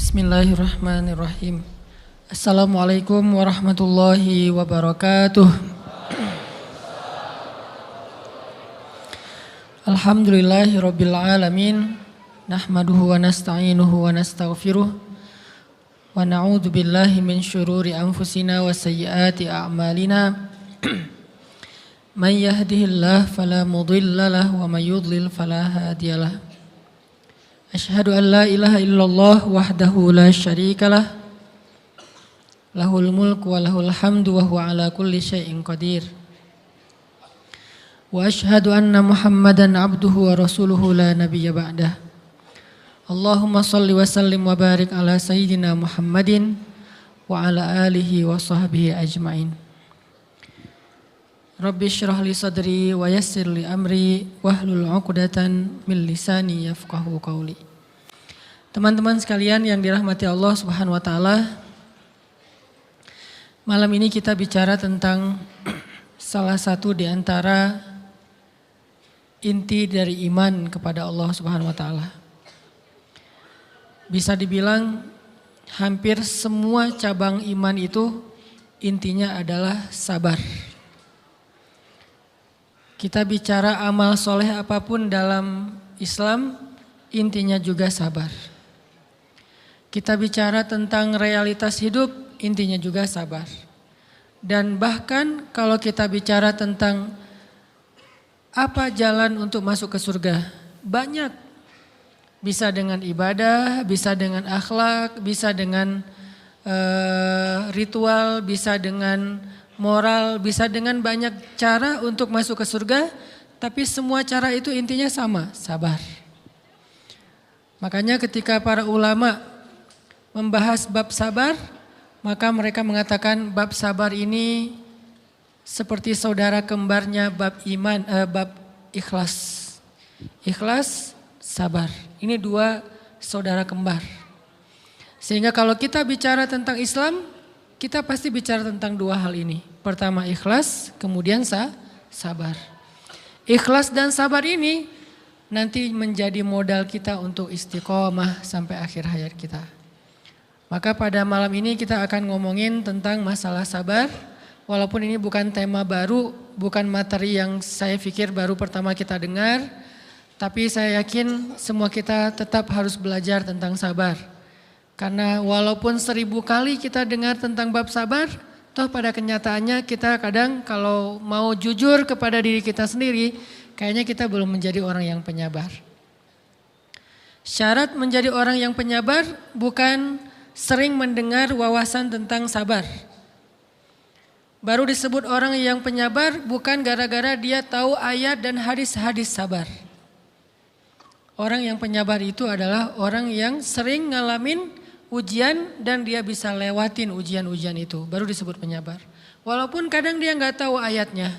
Bismillahirrahmanirrahim. Assalamualaikum warahmatullahi wabarakatuh. Alhamdulillahirabbil alamin. Nahmaduhu wa nasta'inuhu wa nastaghfiruh. Wa na'udzu billahi min syururi anfusina wa sayyiati a'malina. May yahdihillahu fala mudilla lahu wa may yudlil fala hadiyalah. Asyhadu an la ilaha illallah wahdahu la syarikalah. Lahul mulku wa lahul hamdu wa huwa ala kulli syai'in qadir. Wa asyhadu anna Muhammadan abduhu wa rasuluhu la nabiyya ba'dah. Allahumma salli wa sallim wa barik ala sayyidina Muhammadin wa ala alihi wa sahbihi ajma'in. Rabbi syrah li sadri wa yassir li amri wahlul 'uqdatan min lisani yafqahu qawli. Teman-teman sekalian yang dirahmati Allah Subhanahu wa taala, malam ini kita bicara tentang salah satu di antara inti dari iman kepada Allah Subhanahu wa taala. Bisa dibilang hampir semua cabang iman itu intinya adalah sabar. Kita bicara amal soleh apapun dalam Islam, intinya juga sabar. Kita bicara tentang realitas hidup, intinya juga sabar. Dan bahkan kalau kita bicara tentang apa jalan untuk masuk ke surga, banyak. Bisa dengan ibadah, bisa dengan akhlak, bisa dengan ritual, bisa dengan moral, bisa dengan banyak cara untuk masuk ke surga, tapi semua cara itu intinya sama, sabar. Makanya ketika para ulama membahas bab sabar, maka mereka mengatakan bab sabar ini seperti saudara kembarnya bab iman, bab ikhlas. Ikhlas, sabar. Ini dua saudara kembar. Sehingga kalau kita bicara tentang Islam, kita pasti bicara tentang dua hal ini. Pertama ikhlas, kemudian sabar. Ikhlas dan sabar ini nanti menjadi modal kita untuk istiqomah sampai akhir hayat kita. Maka pada malam ini kita akan ngomongin tentang masalah sabar. Walaupun ini bukan tema baru, bukan materi yang saya pikir baru pertama kita dengar. Tapi saya yakin semua kita tetap harus belajar tentang sabar. Karena walaupun 1000 kali kita dengar tentang bab sabar, toh pada kenyataannya kita kadang kalau mau jujur kepada diri kita sendiri, kayaknya kita belum menjadi orang yang penyabar. Syarat menjadi orang yang penyabar bukan sering mendengar wawasan tentang sabar. Baru disebut orang yang penyabar bukan gara-gara dia tahu ayat dan hadis-hadis sabar. Orang yang penyabar itu adalah orang yang sering ngalamin ujian dan dia bisa lewatin ujian-ujian itu, baru disebut penyabar. Walaupun kadang dia nggak tahu ayatnya,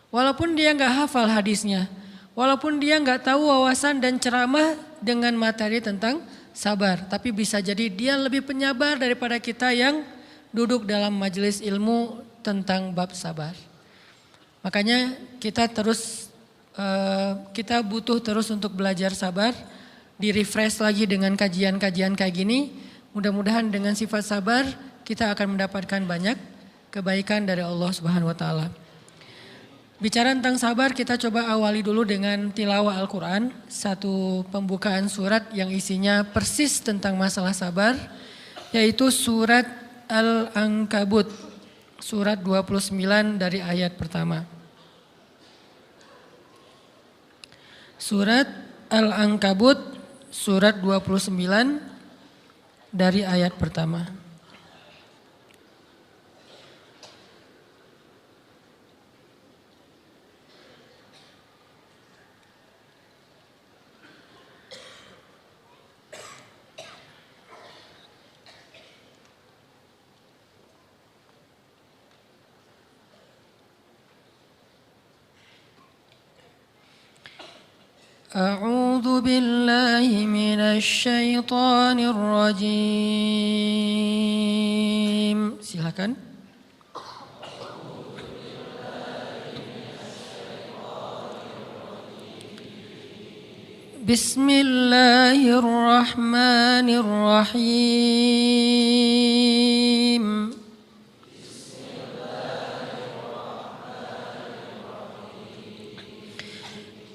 walaupun dia nggak hafal hadisnya, walaupun dia nggak tahu wawasan dan ceramah dengan materi tentang sabar, tapi bisa jadi dia lebih penyabar daripada kita yang duduk dalam majelis ilmu tentang bab sabar. Makanya kita butuh terus untuk belajar sabar, di-refresh lagi dengan kajian-kajian kayak gini. Mudah-mudahan dengan sifat sabar kita akan mendapatkan banyak kebaikan dari Allah Subhanahu wa taala. Bicara tentang sabar, kita coba awali dulu dengan tilawah Al-Qur'an, satu pembukaan surat yang isinya persis tentang masalah sabar, yaitu surat Al-Ankabut, surat 29 dari ayat pertama. Surat Al-Ankabut, surat 29 dari ayat pertama. A'udzu billahi minasy syaithanir rajim. Silakan. Bismillahirrahmanirrahim.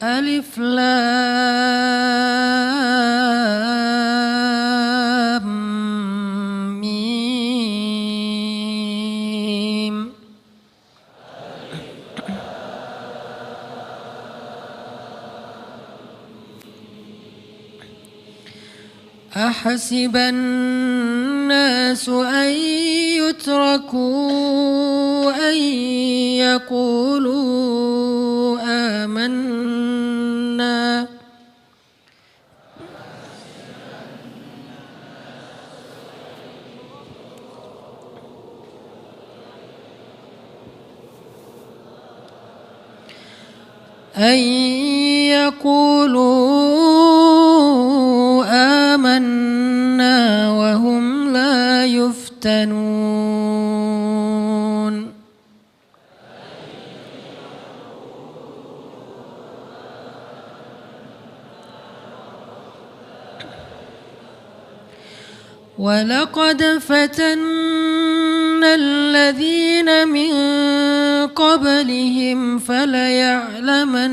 Alif Lam Mim. أحسب الناس أن يتركوا أن يقولوا آمنا وهم لا يفتنون. ولقد فتنا الذين من قبلهم فليعلمن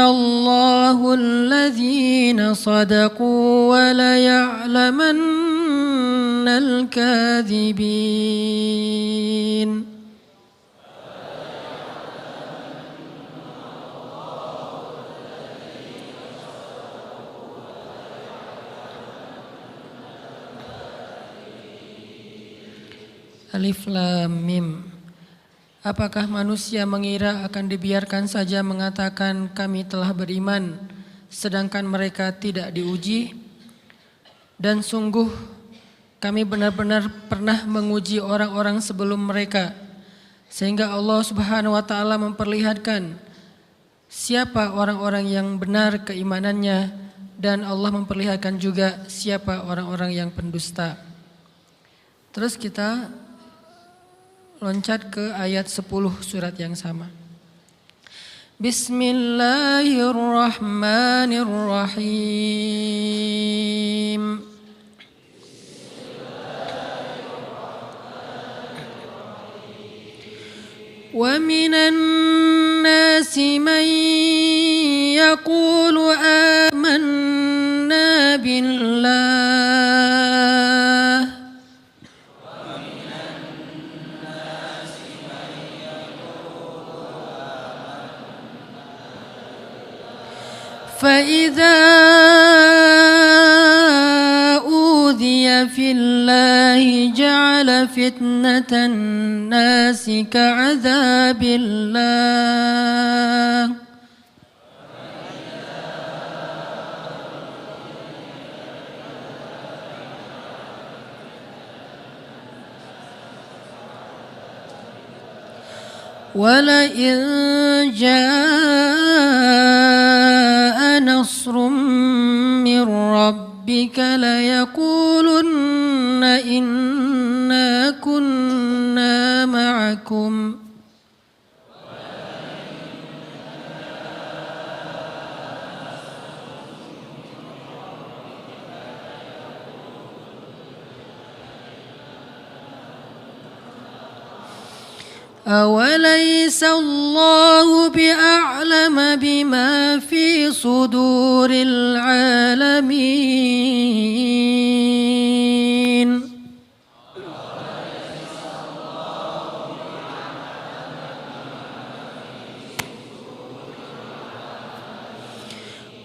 الله الذين صدقوا وليعلمن الكاذبين. Alif Lam Mim. Apakah manusia mengira akan dibiarkan saja mengatakan kami telah beriman, sedangkan mereka tidak diuji? Dan sungguh kami benar-benar pernah menguji orang-orang sebelum mereka, sehingga Allah Subhanahu wa Ta'ala memperlihatkan siapa orang-orang yang benar keimanannya, dan Allah memperlihatkan juga siapa orang-orang yang pendusta. Terus kita loncat ke ayat 10 surat yang sama. Bismillahirrahmanirrahim. Wa minan nasi man yaqulu amanna billah فإذا أوذي في الله جعل فتنة الناس كعذاب الله ولئن جاء نصر من ربك ليقولن إنا كنا معكم أوليس الله بأعلم بما في صدور العالمين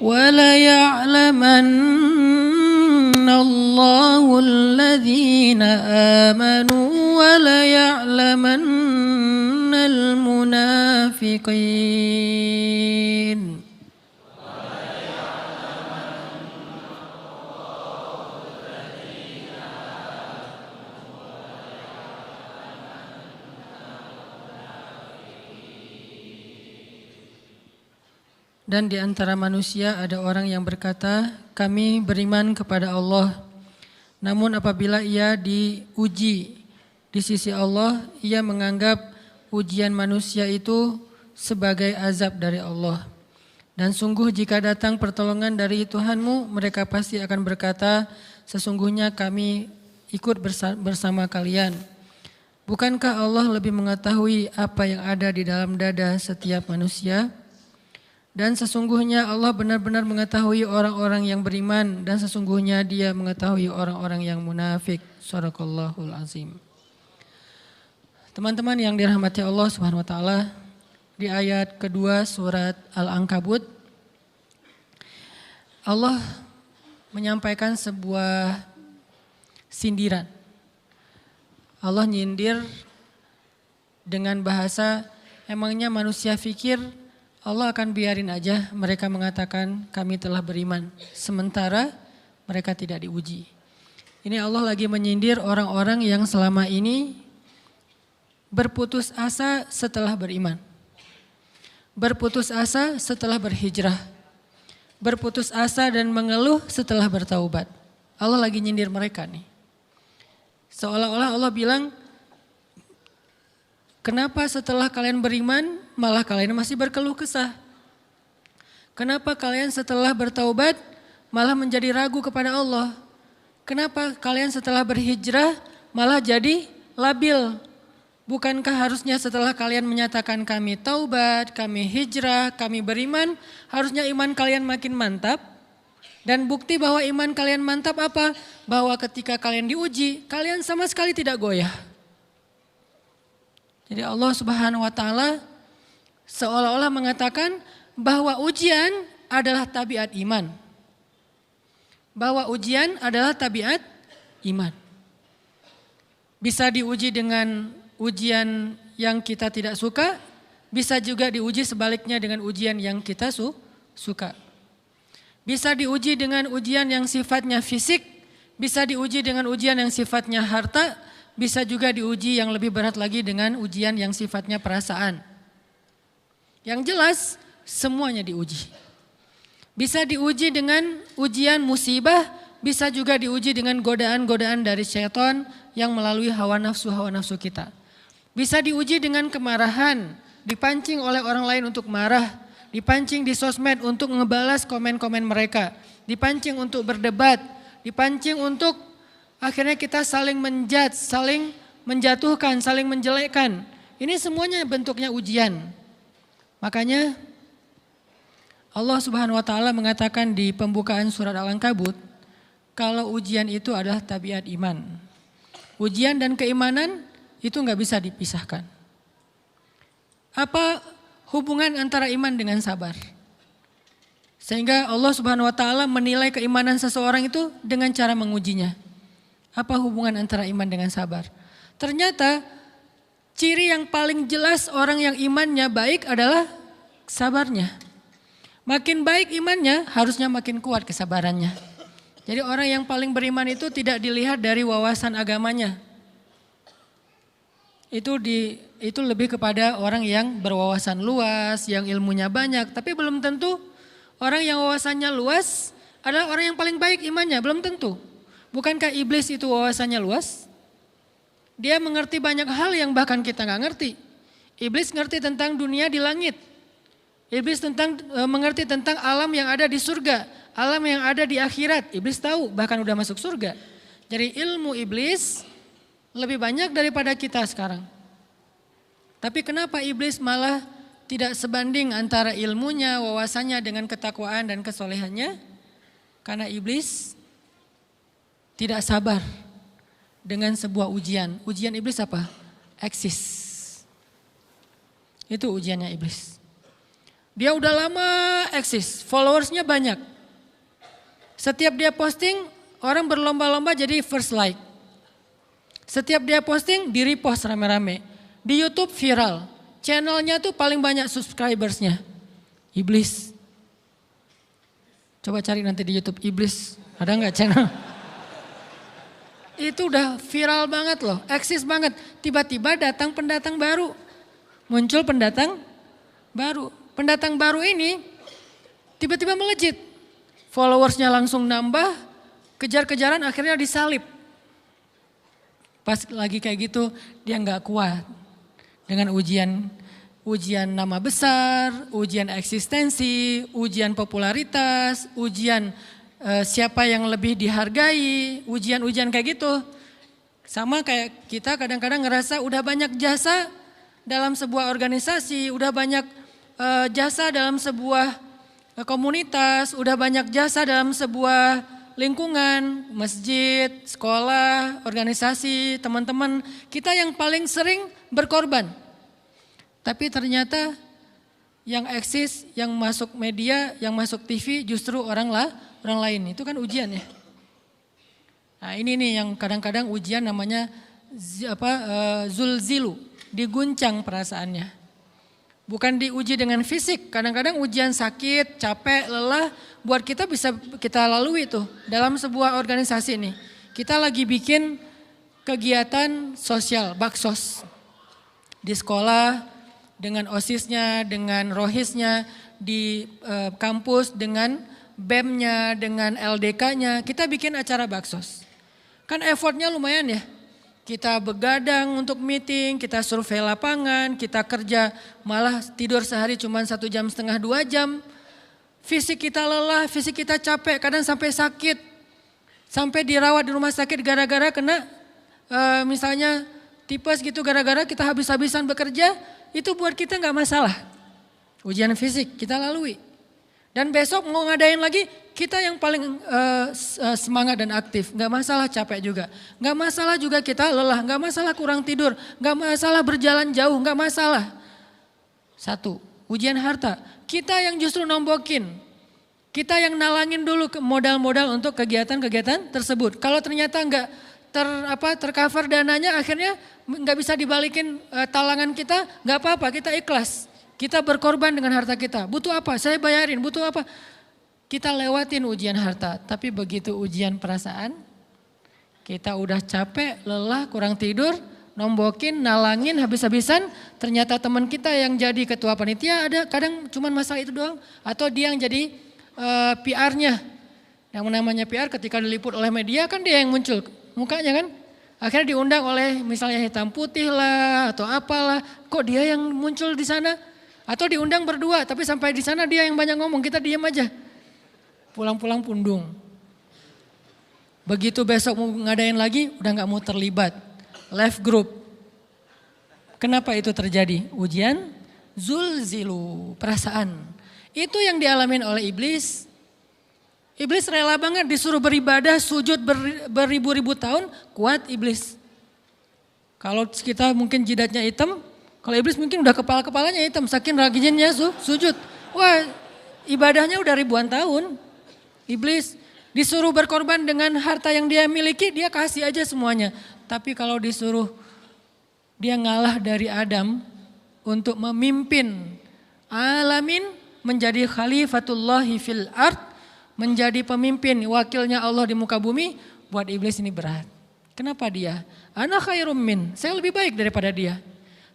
وليعلمن الله الذين آمنوا وليعلمن المنافقين Dan di antara manusia ada orang yang berkata, kami beriman kepada Allah. Namun apabila ia diuji di sisi Allah, ia menganggap ujian manusia itu sebagai azab dari Allah. Dan sungguh jika datang pertolongan dari Tuhanmu, mereka pasti akan berkata, sesungguhnya kami ikut bersama kalian. Bukankah Allah lebih mengetahui apa yang ada di dalam dada setiap manusia? Dan sesungguhnya Allah benar-benar mengetahui orang-orang yang beriman dan sesungguhnya Dia mengetahui orang-orang yang munafik. Shadaqallahul azim. Teman-teman yang dirahmati Allah Subhanahu wa taala, di ayat kedua surat Al-Ankabut Allah menyampaikan sebuah sindiran. Allah nyindir dengan bahasa, emangnya manusia fikir Allah akan biarin aja mereka mengatakan kami telah beriman, sementara mereka tidak diuji. Ini Allah lagi menyindir orang-orang yang selama ini berputus asa setelah beriman. Berputus asa setelah berhijrah. Berputus asa dan mengeluh setelah bertaubat. Allah lagi nyindir mereka nih. Seolah-olah Allah bilang, kenapa setelah kalian beriman malah kalian masih berkeluh kesah? Kenapa kalian setelah bertaubat malah menjadi ragu kepada Allah? Kenapa kalian setelah berhijrah malah jadi labil? Bukankah harusnya setelah kalian menyatakan kami taubat, kami hijrah, kami beriman, harusnya iman kalian makin mantap? Dan bukti bahwa iman kalian mantap apa? Bahwa ketika kalian diuji, kalian sama sekali tidak goyah. Jadi Allah Subhanahu wa taala seolah-olah mengatakan bahwa ujian adalah tabiat iman. Bahwa ujian adalah tabiat iman. Bisa diuji dengan ujian yang kita tidak suka, bisa juga diuji sebaliknya dengan ujian yang kita suka. Bisa diuji dengan ujian yang sifatnya fisik, bisa diuji dengan ujian yang sifatnya harta, bisa juga diuji yang lebih berat lagi dengan ujian yang sifatnya perasaan. Yang jelas semuanya diuji. Bisa diuji dengan ujian musibah, bisa juga diuji dengan godaan-godaan dari syaitan yang melalui hawa nafsu kita. Bisa diuji dengan kemarahan, dipancing oleh orang lain untuk marah, dipancing di sosmed untuk ngebalas komen-komen mereka, dipancing untuk berdebat, dipancing untuk akhirnya kita saling menjudge, saling menjatuhkan, saling menjelekkan. Ini semuanya bentuknya ujian. Makanya Allah Subhanahu wa taala mengatakan di pembukaan surat Al-Ankabut, kalau ujian itu adalah tabiat iman. Ujian dan keimanan itu nggak bisa dipisahkan. Apa hubungan antara iman dengan sabar? Sehingga Allah Subhanahu wa taala menilai keimanan seseorang itu dengan cara mengujinya. Apa hubungan antara iman dengan sabar? Ternyata ciri yang paling jelas orang yang imannya baik adalah sabarnya. Makin baik imannya, harusnya makin kuat kesabarannya. Jadi orang yang paling beriman itu tidak dilihat dari wawasan agamanya. Itu lebih kepada orang yang berwawasan luas, yang ilmunya banyak. Tapi belum tentu orang yang wawasannya luas adalah orang yang paling baik imannya, belum tentu. Bukankah iblis itu wawasannya luas? Dia mengerti banyak hal yang bahkan kita gak ngerti. Iblis ngerti tentang dunia di langit. Iblis mengerti tentang alam yang ada di surga, alam yang ada di akhirat. Iblis tahu, bahkan udah masuk surga. Jadi ilmu iblis lebih banyak daripada kita sekarang. Tapi kenapa iblis malah tidak sebanding antara ilmunya, wawasannya dengan ketakwaan dan kesolehannya? Karena iblis tidak sabar dengan sebuah ujian. Ujian iblis apa? Eksis. Itu ujiannya iblis. Dia udah lama eksis, followersnya banyak. Setiap dia posting, orang berlomba-lomba jadi first like. Setiap dia posting, di repost rame-rame. Di YouTube viral. Channelnya tuh paling banyak subscribersnya. Iblis. Coba cari nanti di YouTube iblis. Ada nggak channel? Itu udah viral banget loh. Eksis banget. Tiba-tiba datang pendatang baru. Muncul pendatang baru. Pendatang baru ini Tiba-tiba melejit. Followersnya langsung nambah, kejar-kejaran akhirnya disalib. Pas lagi kayak gitu dia nggak kuat. Dengan ujian nama besar, ujian eksistensi, ujian popularitas, ujian siapa yang lebih dihargai, ujian-ujian kayak gitu. Sama kayak kita kadang-kadang ngerasa udah banyak jasa dalam sebuah organisasi, udah banyak jasa dalam sebuah komunitas, udah banyak jasa dalam sebuah lingkungan, masjid, sekolah, organisasi, teman-teman. Kita yang paling sering berkorban. Tapi ternyata yang eksis, yang masuk media, yang masuk TV justru orang lain. Itu kan ujian ya. Nah ini nih yang kadang-kadang ujian namanya zulzilu, diguncang perasaannya. Bukan diuji dengan fisik, kadang-kadang ujian sakit, capek, lelah, buat kita bisa kita lalui tuh dalam sebuah organisasi nih. Kita lagi bikin kegiatan sosial, baksos. Di sekolah, dengan OSIS-nya, dengan ROHIS-nya, di kampus, dengan BEM-nya, dengan LDK-nya, kita bikin acara baksos. Kan effortnya lumayan ya. Kita begadang untuk meeting, kita survei lapangan, kita kerja malah tidur sehari cuma 1,5 jam, 2 jam. Fisik kita lelah, fisik kita capek, kadang sampai sakit. Sampai dirawat di rumah sakit gara-gara kena misalnya tipes gitu, gara-gara kita habis-habisan bekerja, itu buat kita gak masalah. Ujian fisik kita lalui. Dan besok mau ngadain lagi, kita yang paling semangat dan aktif. Gak masalah capek juga. Gak masalah juga kita lelah, gak masalah kurang tidur, gak masalah berjalan jauh, gak masalah. Satu, ujian harta. Kita yang justru nombokin. Kita yang nalangin dulu modal-modal untuk kegiatan-kegiatan tersebut. Kalau ternyata gak tercover dananya, akhirnya gak bisa dibalikin talangan kita, gak apa-apa, kita ikhlas. Kita berkorban dengan harta kita. Butuh apa? Saya bayarin. Butuh apa? Kita lewatin ujian harta. Tapi begitu ujian perasaan, kita udah capek, lelah, kurang tidur, nombokin, nalangin habis-habisan. Ternyata teman kita yang jadi ketua panitia ada kadang cuman masalah itu doang. Atau dia yang jadi PR-nya. Yang namanya PR ketika diliput oleh media kan dia yang muncul mukanya kan. Akhirnya diundang oleh misalnya hitam putih lah atau apalah. Kok dia yang muncul di sana? Atau diundang berdua, tapi sampai di sana dia yang banyak ngomong, kita diam aja. Pulang-pulang pundung. Begitu besok mau ngadain lagi, udah gak mau terlibat. Left group. Kenapa itu terjadi? Ujian zulzilu, perasaan. Itu yang dialamin oleh iblis. Iblis rela banget disuruh beribadah, sujud beribu-ribu tahun, kuat iblis. Kalau kita mungkin jidatnya hitam, kalau iblis mungkin udah kepala-kepalanya hitam, saking rajinnya sujud. Wah, ibadahnya udah ribuan tahun. Iblis disuruh berkorban dengan harta yang dia miliki, dia kasih aja semuanya. Tapi kalau disuruh dia ngalah dari Adam untuk memimpin alamin, menjadi khalifatullahi fil ard, menjadi pemimpin wakilnya Allah di muka bumi, buat iblis ini berat. Kenapa dia? Ana khairum min, saya lebih baik daripada dia.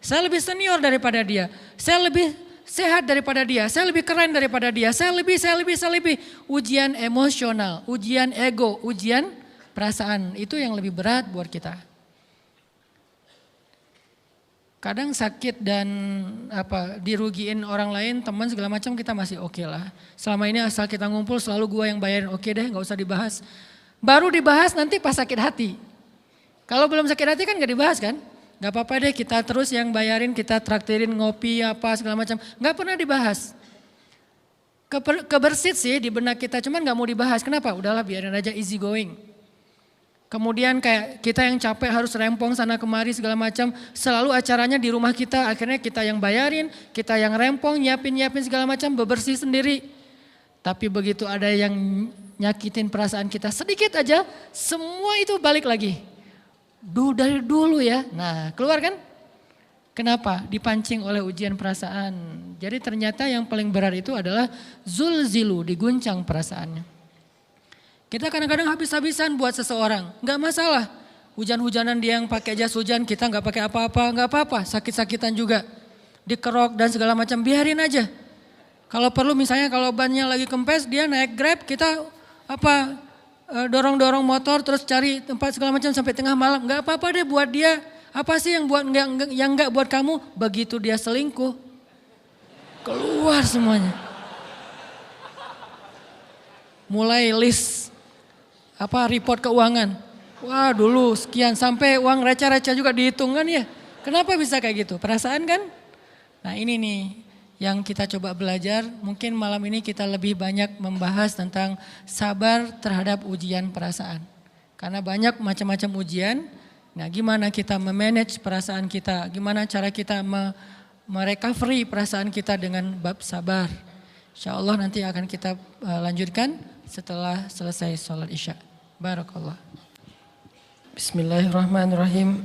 Saya lebih senior daripada dia. Saya lebih sehat daripada dia. Saya lebih keren daripada dia. Saya lebih. Ujian emosional, ujian ego, ujian perasaan. Itu yang lebih berat buat kita. Kadang sakit dan dirugiin orang lain, teman segala macam kita masih oke lah. Selama ini asal kita ngumpul selalu gua yang bayarin, oke deh gak usah dibahas. Baru dibahas nanti pas sakit hati. Kalau belum sakit hati kan gak dibahas kan. Gak apa-apa deh kita terus yang bayarin, kita traktirin ngopi apa segala macam. Gak pernah dibahas. Kebersit sih di benak kita, cuman gak mau dibahas. Kenapa? Udahlah biarin aja, easy going. Kemudian kayak kita yang capek harus rempong sana kemari segala macam. Selalu acaranya di rumah kita, akhirnya kita yang bayarin, kita yang rempong, nyiapin segala macam, bebersih sendiri. Tapi begitu ada yang nyakitin perasaan kita sedikit aja, semua itu balik lagi. Dari dulu ya, nah keluar kan? Kenapa? Dipancing oleh ujian perasaan. Jadi ternyata yang paling berat itu adalah zulzilu, diguncang perasaannya. Kita kadang-kadang habis-habisan buat seseorang, gak masalah. Hujan-hujanan dia yang pakai jas hujan, kita gak pakai apa-apa, gak apa-apa. Sakit-sakitan juga, dikerok dan segala macam, biarin aja. Kalau perlu misalnya kalau bannya lagi kempes dia naik Grab, kita dorong-dorong motor terus cari tempat segala macam sampai tengah malam. Enggak apa-apa deh buat dia. Apa sih yang enggak buat kamu? Begitu dia selingkuh, keluar semuanya. Mulai list report keuangan. Wah, dulu sekian sampai uang receh-receh juga dihitung kan ya. Kenapa bisa kayak gitu? Perasaan kan? Nah, ini nih yang kita coba belajar. Mungkin malam ini kita lebih banyak membahas tentang sabar terhadap ujian perasaan. Karena banyak macam-macam ujian. Nah, gimana kita memanage perasaan kita? Gimana cara kita merecovery perasaan kita dengan bab sabar? Insya Allah nanti akan kita lanjutkan setelah selesai sholat isya. Barakallah. Bismillahirrahmanirrahim.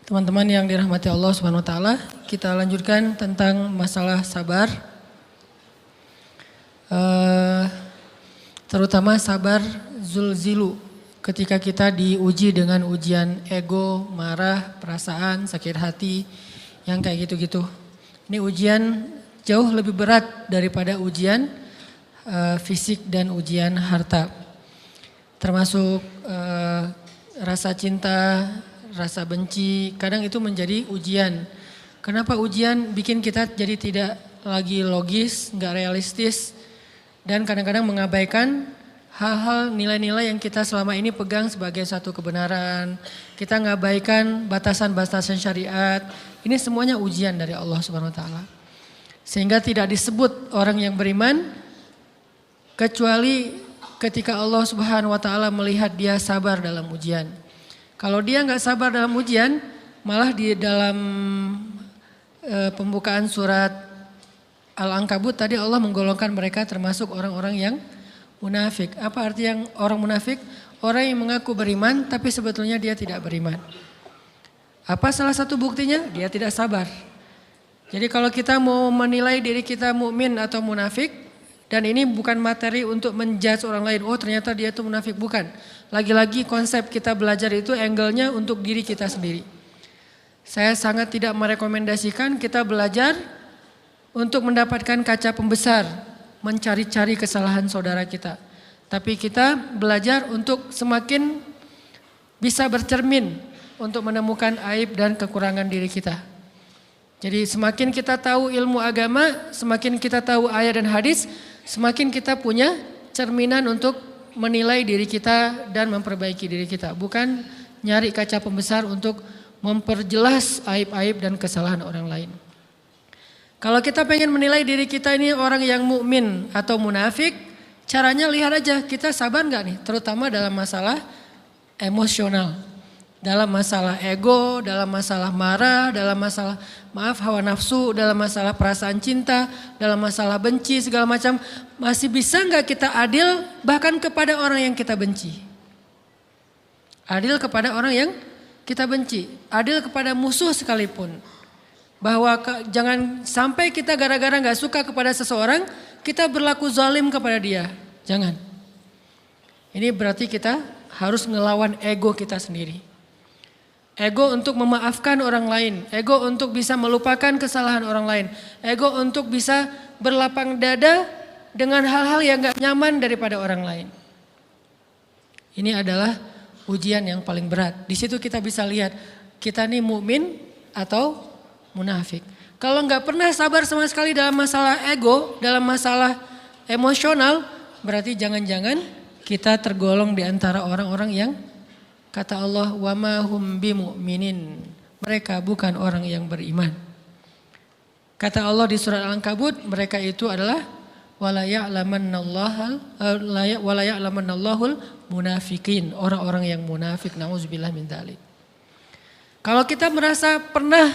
Teman-teman yang dirahmati Allah Subhanahu wa taala, kita lanjutkan tentang masalah sabar. Terutama sabar zulzilu, ketika kita diuji dengan ujian ego, marah, perasaan, sakit hati, yang kayak gitu-gitu. Ini ujian jauh lebih berat daripada ujian fisik dan ujian harta. Termasuk rasa cinta, rasa benci, kadang itu menjadi ujian. Kenapa ujian bikin kita jadi tidak lagi logis, nggak realistis, dan kadang-kadang mengabaikan hal-hal nilai-nilai yang kita selama ini pegang sebagai satu kebenaran. Kita ngabaikan batasan-batasan syariat. Ini semuanya ujian dari Allah Subhanahu wa taala. Sehingga tidak disebut orang yang beriman kecuali ketika Allah Subhanahu wa taala melihat dia sabar dalam ujian. Kalau dia nggak sabar dalam ujian, malah di dalam pembukaan surat Al-Ankabut tadi Allah menggolongkan mereka termasuk orang-orang yang munafik. Apa arti yang orang munafik? Orang yang mengaku beriman tapi sebetulnya dia tidak beriman. Apa salah satu buktinya? Dia tidak sabar. Jadi kalau kita mau menilai diri kita mukmin atau munafik, dan ini bukan materi untuk menjudge orang lain. Oh ternyata dia itu munafik. Bukan. Lagi-lagi konsep kita belajar itu angle-nya untuk diri kita sendiri. Saya sangat tidak merekomendasikan kita belajar untuk mendapatkan kaca pembesar. Mencari-cari kesalahan saudara kita. Tapi kita belajar untuk semakin bisa bercermin. Untuk menemukan aib dan kekurangan diri kita. Jadi semakin kita tahu ilmu agama, semakin kita tahu ayat dan hadis, semakin kita punya cerminan untuk menilai diri kita dan memperbaiki diri kita. Bukan nyari kaca pembesar untuk memperjelas aib-aib dan kesalahan orang lain. Kalau kita pengen menilai diri kita ini orang yang mukmin atau munafik, caranya lihat aja kita sabar nggak nih, terutama dalam masalah emosional. Dalam masalah ego, dalam masalah marah, dalam masalah hawa nafsu, dalam masalah perasaan cinta, dalam masalah benci segala macam. Masih bisa nggak kita adil bahkan kepada orang yang kita benci? Adil kepada orang yang kita benci. Adil kepada musuh sekalipun. Bahwa jangan sampai kita gara-gara nggak suka kepada seseorang, kita berlaku zalim kepada dia. Jangan. Ini berarti kita harus ngelawan ego kita sendiri. Ego untuk memaafkan orang lain. Ego untuk bisa melupakan kesalahan orang lain. Ego untuk bisa berlapang dada dengan hal-hal yang gak nyaman daripada orang lain. Ini adalah ujian yang paling berat. Di situ kita bisa lihat kita nih mukmin atau munafik. Kalau gak pernah sabar sama sekali dalam masalah ego, dalam masalah emosional, berarti jangan-jangan kita tergolong di antara orang-orang yang kata Allah, wa ma hum bimu'minin. Mereka bukan orang yang beriman. Kata Allah di surat Al-Ankabut, mereka itu adalah wala ya'lamannallahul munafikin, orang-orang yang munafik. Nauzubillah min dzalik. Kalau kita merasa pernah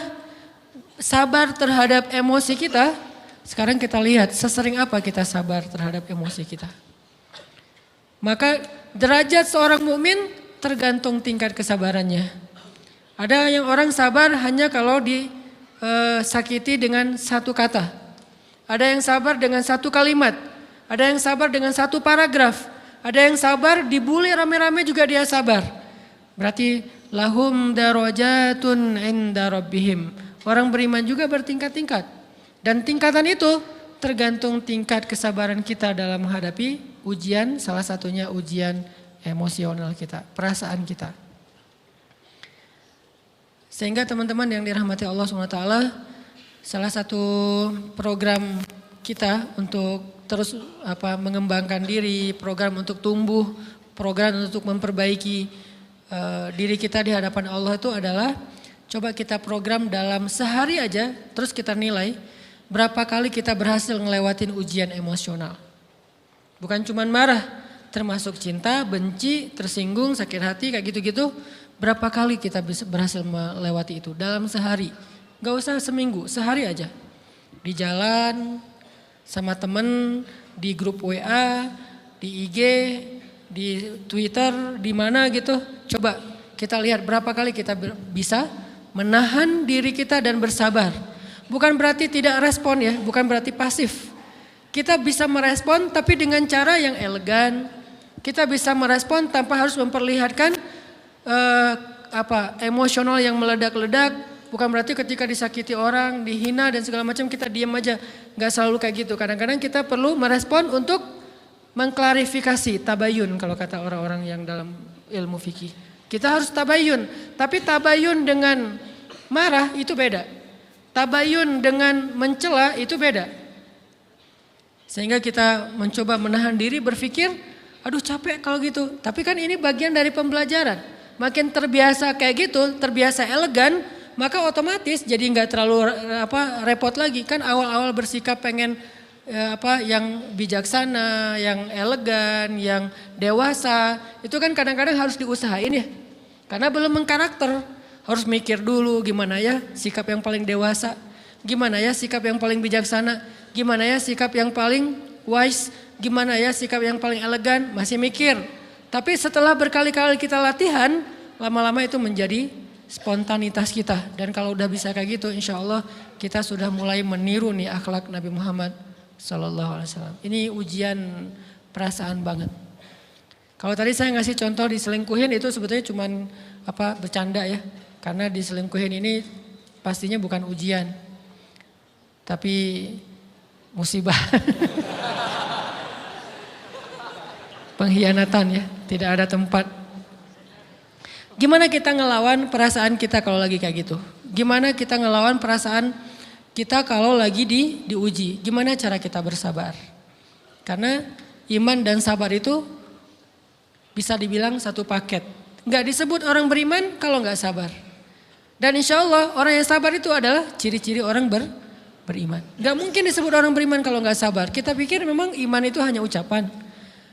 sabar terhadap emosi kita, sekarang kita lihat sesering apa kita sabar terhadap emosi kita. Maka derajat seorang mukmin tergantung tingkat kesabarannya. Ada yang orang sabar hanya kalau disakiti dengan satu kata. Ada yang sabar dengan satu kalimat. Ada yang sabar dengan satu paragraf. Ada yang sabar dibully rame-rame juga dia sabar. Berarti lahum darajatun inda rabbihim. Orang beriman juga bertingkat-tingkat. Dan tingkatan itu tergantung tingkat kesabaran kita dalam menghadapi ujian, salah satunya ujian emosional kita, perasaan kita. Sehingga teman-teman yang dirahmati Allah SWT, salah satu program kita untuk terus mengembangkan diri, program untuk tumbuh, program untuk memperbaiki diri kita di hadapan Allah itu adalah coba kita program dalam sehari aja, terus kita nilai berapa kali kita berhasil ngelewatin ujian emosional. Bukan cuma marah, termasuk cinta, benci, tersinggung, sakit hati, kayak gitu-gitu. Berapa kali kita berhasil melewati itu dalam sehari. Gak usah seminggu, sehari aja. Di jalan, sama temen, di grup WA, di IG, di Twitter, di mana gitu. Coba kita lihat berapa kali kita bisa menahan diri kita dan bersabar. Bukan berarti tidak respon ya, bukan berarti pasif. Kita bisa merespon tapi dengan cara yang elegan. Kita bisa merespon tanpa harus memperlihatkan emosional yang meledak-ledak. Bukan berarti ketika disakiti orang, dihina dan segala macam kita diam aja. Gak selalu kayak gitu. Kadang-kadang kita perlu merespon untuk mengklarifikasi, tabayun kalau kata orang-orang yang dalam ilmu fikih. Kita harus tabayun, tapi tabayun dengan marah itu beda. Tabayun dengan mencela itu beda. Sehingga kita mencoba menahan diri berpikir, aduh capek kalau gitu. Tapi kan ini bagian dari pembelajaran. Makin terbiasa kayak gitu, terbiasa elegan, maka otomatis jadi nggak terlalu repot lagi. Kan awal-awal bersikap pengen yang bijaksana, yang elegan, yang dewasa, itu kan kadang-kadang harus diusahain ya. Karena belum mengkarakter. Harus mikir dulu gimana ya sikap yang paling dewasa, gimana ya sikap yang paling bijaksana, gimana ya sikap yang paling wise, gimana ya sikap yang paling elegan, masih mikir. Tapi setelah berkali-kali kita latihan, lama-lama itu menjadi spontanitas kita. Dan kalau udah bisa kayak gitu, insya Allah kita sudah mulai meniru nih akhlak Nabi Muhammad SAW. Ini ujian perasaan banget. Kalau tadi saya ngasih contoh diselingkuhin itu sebetulnya cuman bercanda ya. Karena diselingkuhin ini pastinya bukan ujian, tapi musibah. Pengkhianatan ya, tidak ada tempat. Gimana kita ngelawan perasaan kita kalau lagi kayak gitu? Gimana kita ngelawan perasaan kita kalau lagi diuji? Gimana cara kita bersabar? Karena iman dan sabar itu bisa dibilang satu paket. Gak disebut orang beriman kalau gak sabar. Dan insya Allah orang yang sabar itu adalah ciri-ciri orang beriman. Gak mungkin disebut orang beriman kalau gak sabar. Kita pikir memang iman itu hanya ucapan.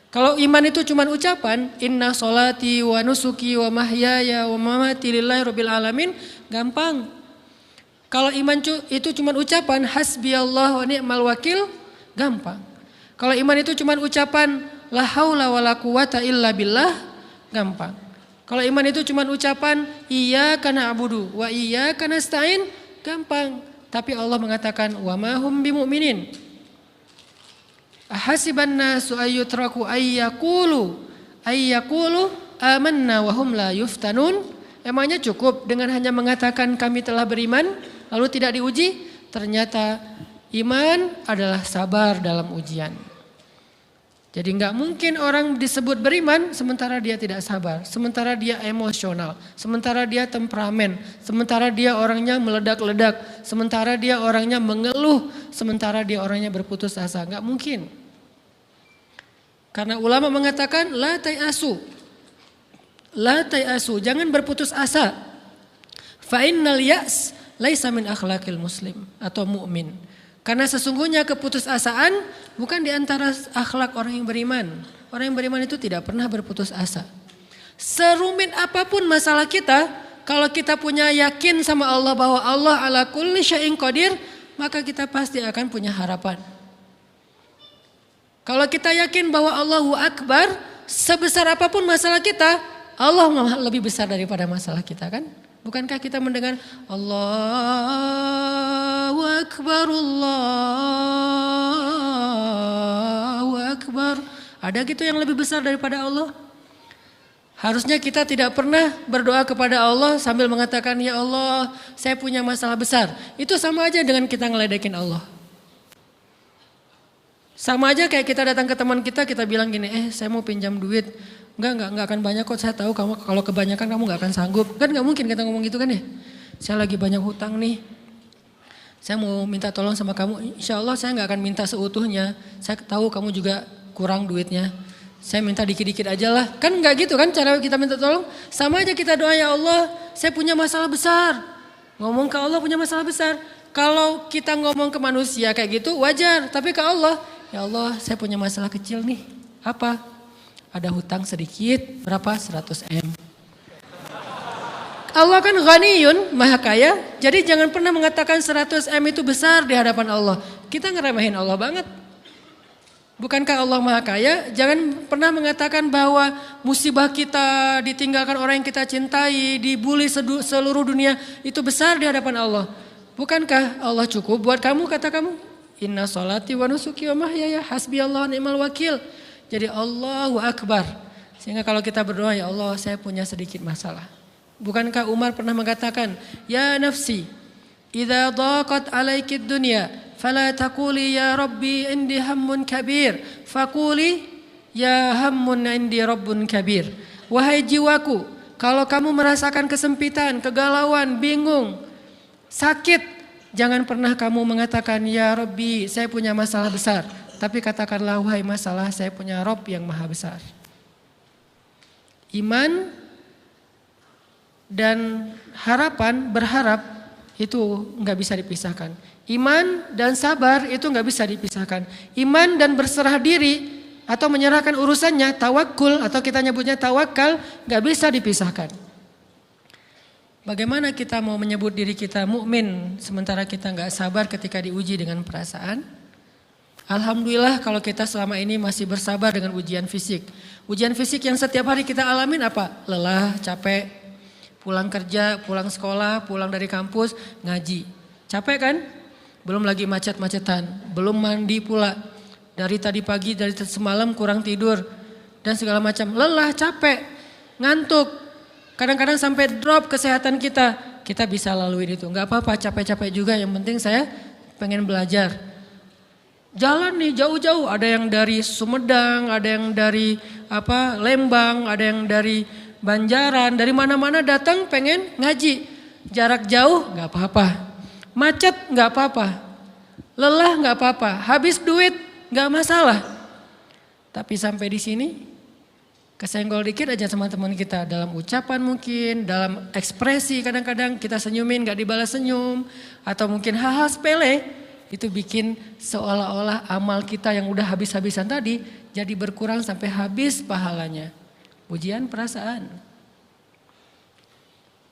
Kalau iman itu cuma ucapan, inna sholati wa nusuki wa mahyaya wa mamati lillahi rabbil alamin, gampang. Kalau iman itu cuma ucapan, hasbiyallah wa ni'mal wakil, gampang. Kalau iman itu cuma ucapan, la haula wa la quwata illa billah, gampang. Kalau iman itu cuma ucapan iyyaka na'budu wa iyyaka nasta'in, gampang. Tapi Allah mengatakan wa ma hum bimu'minin. Ahasiban nasu ayyutraku ayyaqulu amanna wa hum la yuftanun. Emangnya cukup dengan hanya mengatakan kami telah beriman lalu tidak diuji? Ternyata iman adalah sabar dalam ujian. Jadi nggak mungkin orang disebut beriman sementara dia tidak sabar, sementara dia emosional, sementara dia temperamen, sementara dia orangnya meledak-ledak, sementara dia orangnya mengeluh, sementara dia orangnya berputus asa. Nggak mungkin. Karena ulama mengatakan la tayasu, jangan berputus asa. Fa innal ya's laisa min akhlaqil muslim atau mu'min. Karena sesungguhnya keputusasaan bukan di antara akhlak orang yang beriman. Orang yang beriman itu tidak pernah berputus asa. Serumit apapun masalah kita, kalau kita punya yakin sama Allah bahwa Allah ala kulli syai'in qadir, maka kita pasti akan punya harapan. Kalau kita yakin bahwa Allahu Akbar, sebesar apapun masalah kita, Allah lebih besar daripada masalah kita kan? Bukankah kita mendengar Allahu Akbar, Allahu Akbar. Ada gitu yang lebih besar daripada Allah? Harusnya kita tidak pernah berdoa kepada Allah sambil mengatakan ya Allah saya punya masalah besar. Itu sama aja dengan kita ngeledekin Allah. Sama aja kayak kita datang ke teman kita bilang gini, saya mau pinjam duit. Enggak akan banyak kok, saya tahu kamu kalau kebanyakan kamu enggak akan sanggup. Kan enggak mungkin kita ngomong gitu kan ya. Saya lagi banyak hutang nih. Saya mau minta tolong sama kamu, insya Allah saya enggak akan minta seutuhnya. Saya tahu kamu juga kurang duitnya. Saya minta dikit-dikit aja lah. Kan enggak gitu kan cara kita minta tolong. Sama aja kita doa, ya Allah saya punya masalah besar. Ngomong ke Allah punya masalah besar. Kalau kita ngomong ke manusia kayak gitu wajar. Tapi ke Allah, ya Allah saya punya masalah kecil nih. Apa? Ada hutang sedikit, berapa? 100 M. Allah kan ghaniyun, maha kaya. Jadi jangan pernah mengatakan 100 M itu besar di hadapan Allah. Kita ngeremehin Allah banget. Bukankah Allah maha kaya? Jangan pernah mengatakan bahwa musibah kita, ditinggalkan orang yang kita cintai, dibully seluruh dunia, itu besar di hadapan Allah. Bukankah Allah cukup buat kamu, kata kamu? Inna sholati wa nusuki wa mahyaya hasbi Allah ni'mal wakil. Jadi Allahu Akbar. Sehingga kalau kita berdoa, ya Allah saya punya sedikit masalah. Bukankah Umar pernah mengatakan, ya nafsi, idza daqat alaikid dunya, fala taquli ya Rabbi indi hammun kabir, faquli ya hammun indi rabbun kabir. Wahai jiwaku, kalau kamu merasakan kesempitan, kegalauan, bingung, sakit, jangan pernah kamu mengatakan, ya Rabbi saya punya masalah besar. Tapi katakanlah, wahai masalah saya punya Rabb yang maha besar. Iman dan harapan, berharap itu nggak bisa dipisahkan. Iman dan sabar itu nggak bisa dipisahkan. Iman dan berserah diri atau menyerahkan urusannya, tawakul atau kita nyebutnya tawakal, nggak bisa dipisahkan. Bagaimana kita mau menyebut diri kita mukmin sementara kita nggak sabar ketika diuji dengan perasaan? Alhamdulillah kalau kita selama ini masih bersabar dengan ujian fisik. Ujian fisik yang setiap hari kita alamin apa? Lelah, capek, pulang kerja, pulang sekolah, pulang dari kampus, ngaji. Capek kan? Belum lagi macet-macetan, belum mandi pula. Dari tadi pagi, dari semalam kurang tidur dan segala macam. Lelah, capek, ngantuk. Kadang-kadang sampai drop kesehatan kita. Kita bisa lalui itu. Enggak apa-apa, capek-capek juga, yang penting saya pengen belajar. Jalan nih jauh-jauh, ada yang dari Sumedang, ada yang dari Lembang, ada yang dari Banjaran, dari mana-mana datang pengen ngaji. Jarak jauh nggak apa-apa, macet nggak apa-apa, lelah nggak apa-apa, habis duit nggak masalah. Tapi sampai di sini kesenggol dikit aja sama teman kita dalam ucapan mungkin, dalam ekspresi kadang-kadang kita senyumin nggak dibalas senyum, atau mungkin hal-hal sepele. Itu bikin seolah-olah amal kita yang udah habis-habisan tadi jadi berkurang sampai habis pahalanya. Ujian perasaan.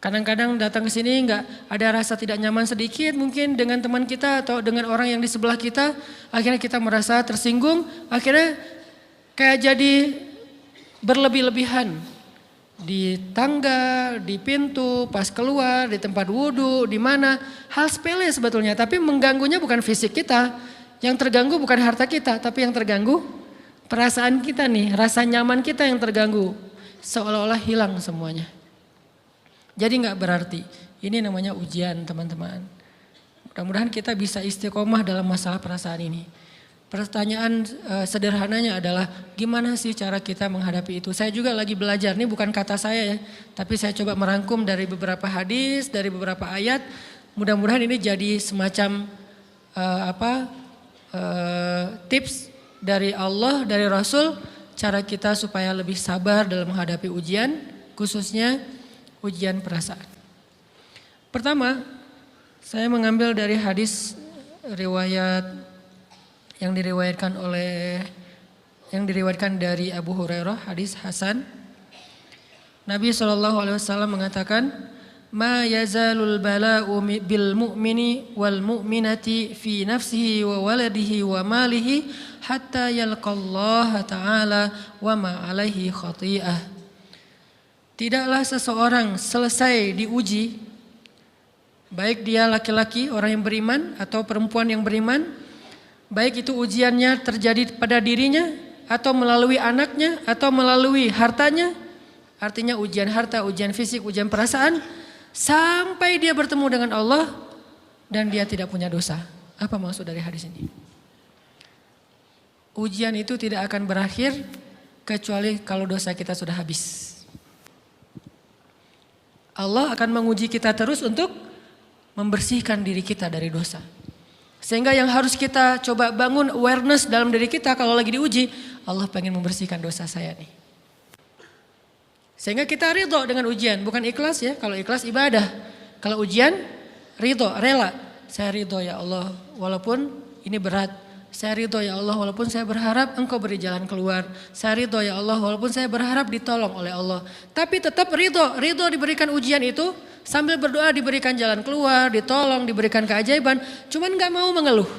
Kadang-kadang datang ke sini nggak ada rasa tidak nyaman sedikit mungkin dengan teman kita atau dengan orang yang di sebelah kita. Akhirnya kita merasa tersinggung, akhirnya kayak jadi berlebih-lebihan. Di tangga, di pintu, pas keluar, di tempat wudhu, di mana. Hal sepele sebetulnya, tapi mengganggunya bukan fisik kita. Yang terganggu bukan harta kita, tapi yang terganggu perasaan kita nih. Rasa nyaman kita yang terganggu. Seolah-olah hilang semuanya. Jadi gak berarti. Ini namanya ujian teman-teman. Mudah-mudahan kita bisa istiqomah dalam masalah perasaan ini. Pertanyaan sederhananya adalah gimana sih cara kita menghadapi itu? Saya juga lagi belajar, ini bukan kata saya ya, tapi saya coba merangkum dari beberapa hadis, dari beberapa ayat. Mudah-mudahan ini jadi semacam tips dari Allah, dari Rasul, cara kita supaya lebih sabar dalam menghadapi ujian, khususnya ujian perasaan. Pertama, saya mengambil dari hadis riwayat yang diriwayatkan dari Abu Hurairah, hadis Hasan. Nabi SAW mengatakan, "Ma yazalul bala'u bil mu'mini wal mu'minati fi nafsihi wa waladihi wa malihi hatta yalqallaha ta'ala wa ma alaihi khati'ah." Tidaklah seseorang selesai diuji, baik dia laki-laki orang yang beriman atau perempuan yang beriman, baik itu ujiannya terjadi pada dirinya atau melalui anaknya atau melalui hartanya. Artinya ujian harta, ujian fisik, ujian perasaan. Sampai dia bertemu dengan Allah dan dia tidak punya dosa. Apa maksud dari hadis ini? ujian itu tidak akan berakhir kecuali kalau dosa kita sudah habis. Allah akan menguji kita terus untuk membersihkan diri kita dari dosa. Sehingga yang harus kita coba bangun awareness dalam diri kita kalau lagi diuji, Allah pengen membersihkan dosa saya nih. Sehingga kita ridho dengan ujian, bukan ikhlas ya. Kalau ikhlas ibadah, kalau ujian ridho, rela. Saya ridho ya Allah walaupun ini berat. Saya ridho ya Allah walaupun saya berharap Engkau beri jalan keluar. Saya ridho ya Allah walaupun saya berharap ditolong oleh Allah. Tapi tetap ridho diberikan ujian itu sambil berdoa diberikan jalan keluar, ditolong, diberikan keajaiban. Cuman gak mau mengeluh.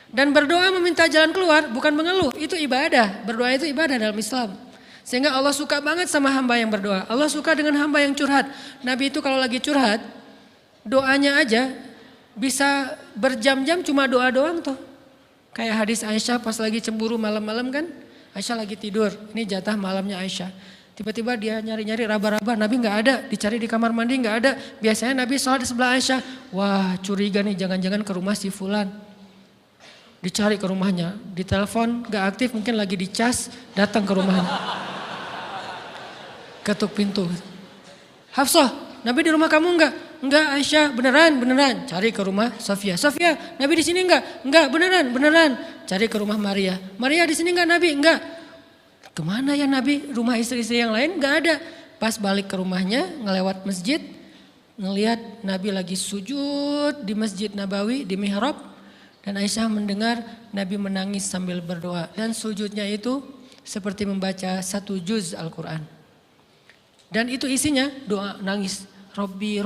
Dan berdoa meminta jalan keluar bukan mengeluh, itu ibadah. Berdoa itu ibadah dalam Islam. Sehingga Allah suka banget sama hamba yang berdoa. Allah suka dengan hamba yang curhat. Nabi itu kalau lagi curhat, doanya aja bisa berjam-jam cuma doa doang tuh. Kayak hadis Aisyah pas lagi cemburu malam-malam kan. Aisyah lagi tidur, ini jatah malamnya Aisyah. Tiba-tiba dia nyari-nyari raba-raba, Nabi gak ada. Dicari di kamar mandi gak ada. Biasanya Nabi sholat di sebelah Aisyah. Wah curiga nih, jangan-jangan ke rumah si fulan. Dicari ke rumahnya, ditelepon gak aktif, mungkin lagi dicas, datang ke rumahnya. Ketuk pintu. Hafsah, Nabi di rumah kamu enggak? Enggak Aisyah, beneran. Cari ke rumah Sofia. Sofia, Nabi di sini enggak? Enggak, beneran. Cari ke rumah Maria. Maria di sini enggak Nabi? Enggak. Kemana ya Nabi? Rumah istri-istri yang lain enggak ada. Pas balik ke rumahnya, ngelewat masjid, ngelihat Nabi lagi sujud di Masjid Nabawi, di mihrab. Dan Aisyah mendengar Nabi menangis sambil berdoa. Dan sujudnya itu seperti membaca 1 juz Al-Quran. Dan itu isinya doa nangis. Robbi.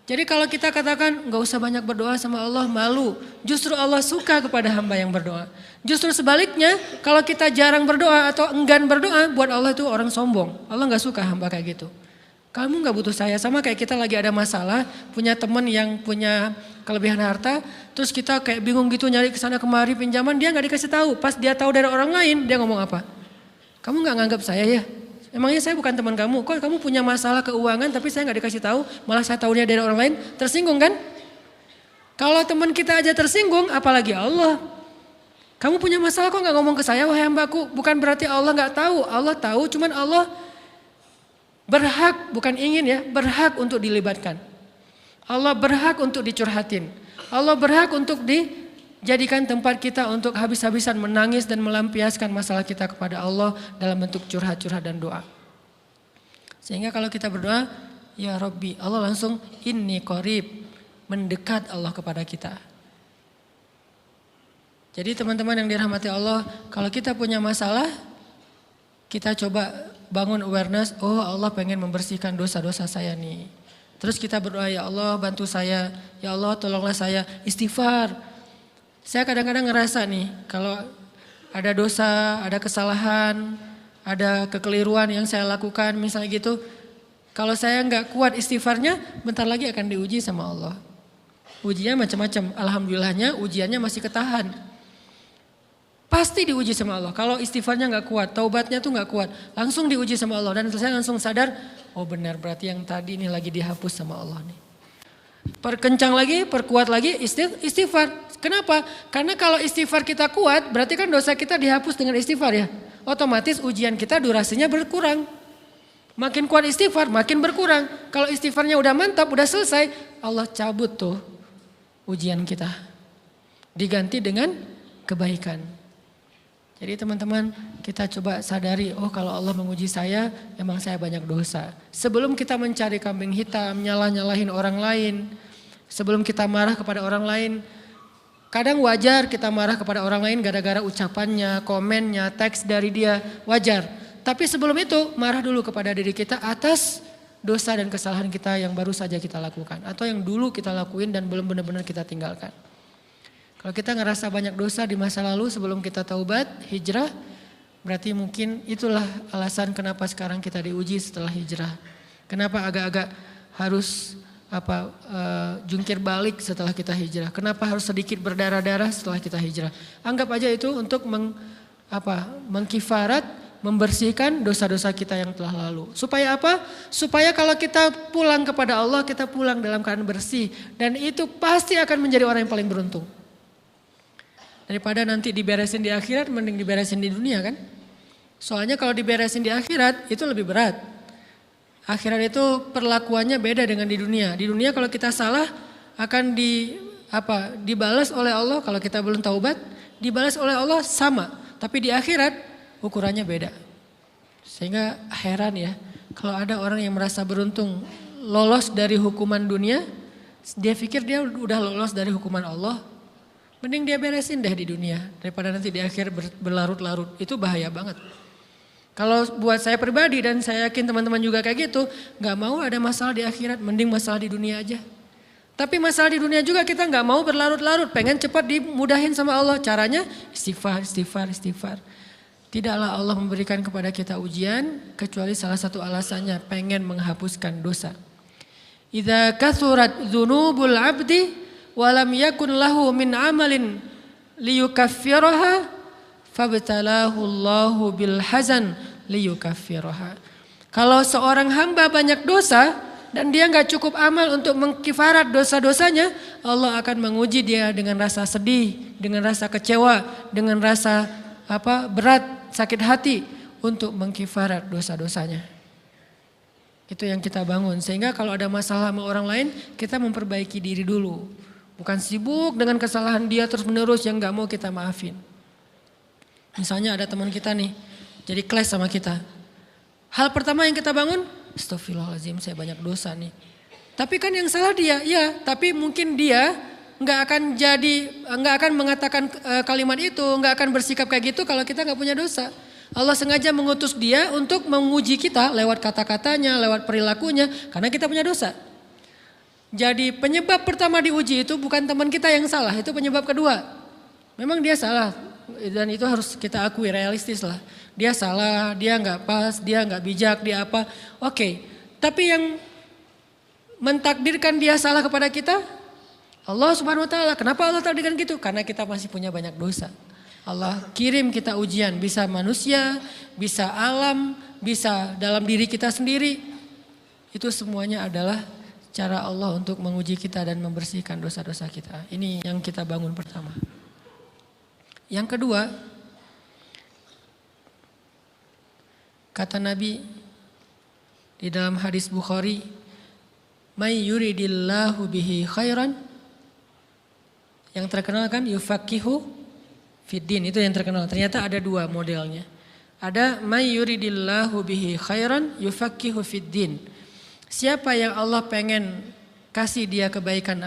Jadi kalau kita katakan gak usah banyak berdoa sama Allah, malu. Justru Allah suka kepada hamba yang berdoa. Justru sebaliknya kalau kita jarang berdoa atau enggan berdoa, buat Allah itu orang sombong. Allah gak suka hamba kayak gitu. Kamu gak butuh saya, sama kayak kita lagi ada masalah, punya teman yang punya kelebihan harta, terus kita kayak bingung gitu nyari kesana kemari pinjaman, dia gak dikasih tahu. Pas dia tahu dari orang lain, dia ngomong apa? Kamu gak nganggap saya ya? Emangnya saya bukan teman kamu? Kok kamu punya masalah keuangan tapi saya gak dikasih tahu, malah saya tahunya dari orang lain, tersinggung kan? Kalau teman kita aja tersinggung, apalagi Allah. Kamu punya masalah kok gak ngomong ke saya, wahai hambaku? Bukan berarti Allah gak tahu, Allah tahu, cuman Allah berhak, bukan ingin ya, berhak untuk dilibatkan. Allah berhak untuk dicurhatin. Allah berhak untuk dijadikan tempat kita untuk habis-habisan menangis dan melampiaskan masalah kita kepada Allah dalam bentuk curhat-curhat dan doa. Sehingga kalau kita berdoa, ya Rabbi, Allah langsung inni qarib, mendekat Allah kepada kita. Jadi teman-teman yang dirahmati Allah, kalau kita punya masalah, kita coba bangun awareness, oh Allah pengen membersihkan dosa-dosa saya nih. Terus kita berdoa, ya Allah bantu saya, ya Allah tolonglah saya, istighfar. Saya kadang-kadang ngerasa nih, kalau ada dosa, ada kesalahan, ada kekeliruan yang saya lakukan misalnya gitu, kalau saya nggak kuat istighfarnya, bentar lagi akan diuji sama Allah. Ujinya macam-macam, alhamdulillahnya ujiannya masih ketahan. Pasti diuji sama Allah. Kalau istighfarnya nggak kuat, taubatnya tuh nggak kuat, langsung diuji sama Allah. Dan saya langsung sadar, oh benar berarti yang tadi ini lagi dihapus sama Allah nih. Perkencang lagi, perkuat lagi istighfar. Kenapa? Karena kalau istighfar kita kuat, berarti kan dosa kita dihapus dengan istighfar ya. Otomatis ujian kita durasinya berkurang. Makin kuat istighfar, makin berkurang. Kalau istighfarnya udah mantap, udah selesai, Allah cabut tuh ujian kita. Diganti dengan kebaikan. Jadi teman-teman kita coba sadari, oh kalau Allah menguji saya, emang saya banyak dosa. Sebelum kita mencari kambing hitam, nyalah-nyalahin orang lain, sebelum kita marah kepada orang lain, kadang wajar kita marah kepada orang lain gara-gara ucapannya, komennya, teks dari dia, wajar. Tapi sebelum itu marah dulu kepada diri kita atas dosa dan kesalahan kita yang baru saja kita lakukan. Atau yang dulu kita lakuin dan belum benar-benar kita tinggalkan. Kalau kita ngerasa banyak dosa di masa lalu sebelum kita taubat, hijrah, berarti mungkin itulah alasan kenapa sekarang kita diuji setelah hijrah. Kenapa agak-agak harus jungkir balik setelah kita hijrah. Kenapa harus sedikit berdarah-darah setelah kita hijrah. Anggap aja itu untuk mengkifarat, membersihkan dosa-dosa kita yang telah lalu. Supaya apa? Supaya kalau kita pulang kepada Allah, kita pulang dalam keadaan bersih. Dan itu pasti akan menjadi orang yang paling beruntung. Daripada nanti diberesin di akhirat, mending diberesin di dunia kan. Soalnya kalau diberesin di akhirat itu lebih berat. Akhirat itu perlakuannya beda dengan di dunia. Di dunia kalau kita salah akan dibalas oleh Allah. Kalau kita belum taubat, dibalas oleh Allah sama. Tapi di akhirat ukurannya beda. Sehingga heran ya, kalau ada orang yang merasa beruntung lolos dari hukuman dunia, dia pikir dia udah lolos dari hukuman Allah. Mending dia beresin deh di dunia daripada nanti di akhir berlarut-larut. Itu bahaya banget. Kalau buat saya pribadi dan saya yakin teman-teman juga kayak gitu, gak mau ada masalah di akhirat, mending masalah di dunia aja. Tapi masalah di dunia juga kita gak mau berlarut-larut, pengen cepat dimudahin sama Allah. Caranya istighfar, istighfar, istighfar. Tidaklah Allah memberikan kepada kita ujian kecuali salah satu alasannya pengen menghapuskan dosa. Idza kathurat dzunubul 'abdi walam yakun lahu min amalin liyukaffiraha fabtalahu Allahu bil hazan liyukaffiraha. Kalau seorang hamba banyak dosa dan dia enggak cukup amal untuk mengkifarat dosa-dosanya, Allah akan menguji dia dengan rasa sedih, dengan rasa kecewa, dengan rasa berat, sakit hati untuk mengkifarat dosa-dosanya. Itu yang kita bangun. Sehingga kalau ada masalah sama orang lain, kita memperbaiki diri dulu. Bukan sibuk dengan kesalahan dia terus menerus yang gak mau kita maafin. Misalnya ada teman kita nih, jadi clash sama kita. Hal pertama yang kita bangun, astagfirullahaladzim saya banyak dosa nih. Tapi kan yang salah dia, ya tapi mungkin dia gak akan mengatakan kalimat itu, gak akan bersikap kayak gitu kalau kita gak punya dosa. Allah sengaja mengutus dia untuk menguji kita lewat kata-katanya, lewat perilakunya, karena kita punya dosa. Jadi penyebab pertama diuji itu bukan teman kita yang salah, itu penyebab kedua. Memang dia salah dan itu harus kita akui, realistis lah. Dia salah, dia gak pas, dia gak bijak, dia apa. Oke, tapi yang mentakdirkan dia salah kepada kita, Allah Subhanahu Wa Taala. Kenapa Allah takdirkan gitu? Karena kita masih punya banyak dosa. Allah kirim kita ujian, bisa manusia, bisa alam, bisa dalam diri kita sendiri. Itu semuanya adalah cara Allah untuk menguji kita dan membersihkan dosa-dosa kita. Ini yang kita bangun pertama. Yang kedua, kata Nabi di dalam hadis Bukhari, "May yuridillahu bihi khairan." Yang terkenal kan yufaqihu fiddin, itu yang terkenal. Ternyata ada dua modelnya. Ada may yuridillahu bihi khairan yufaqihu fiddin. Siapa yang Allah pengen kasih dia kebaikan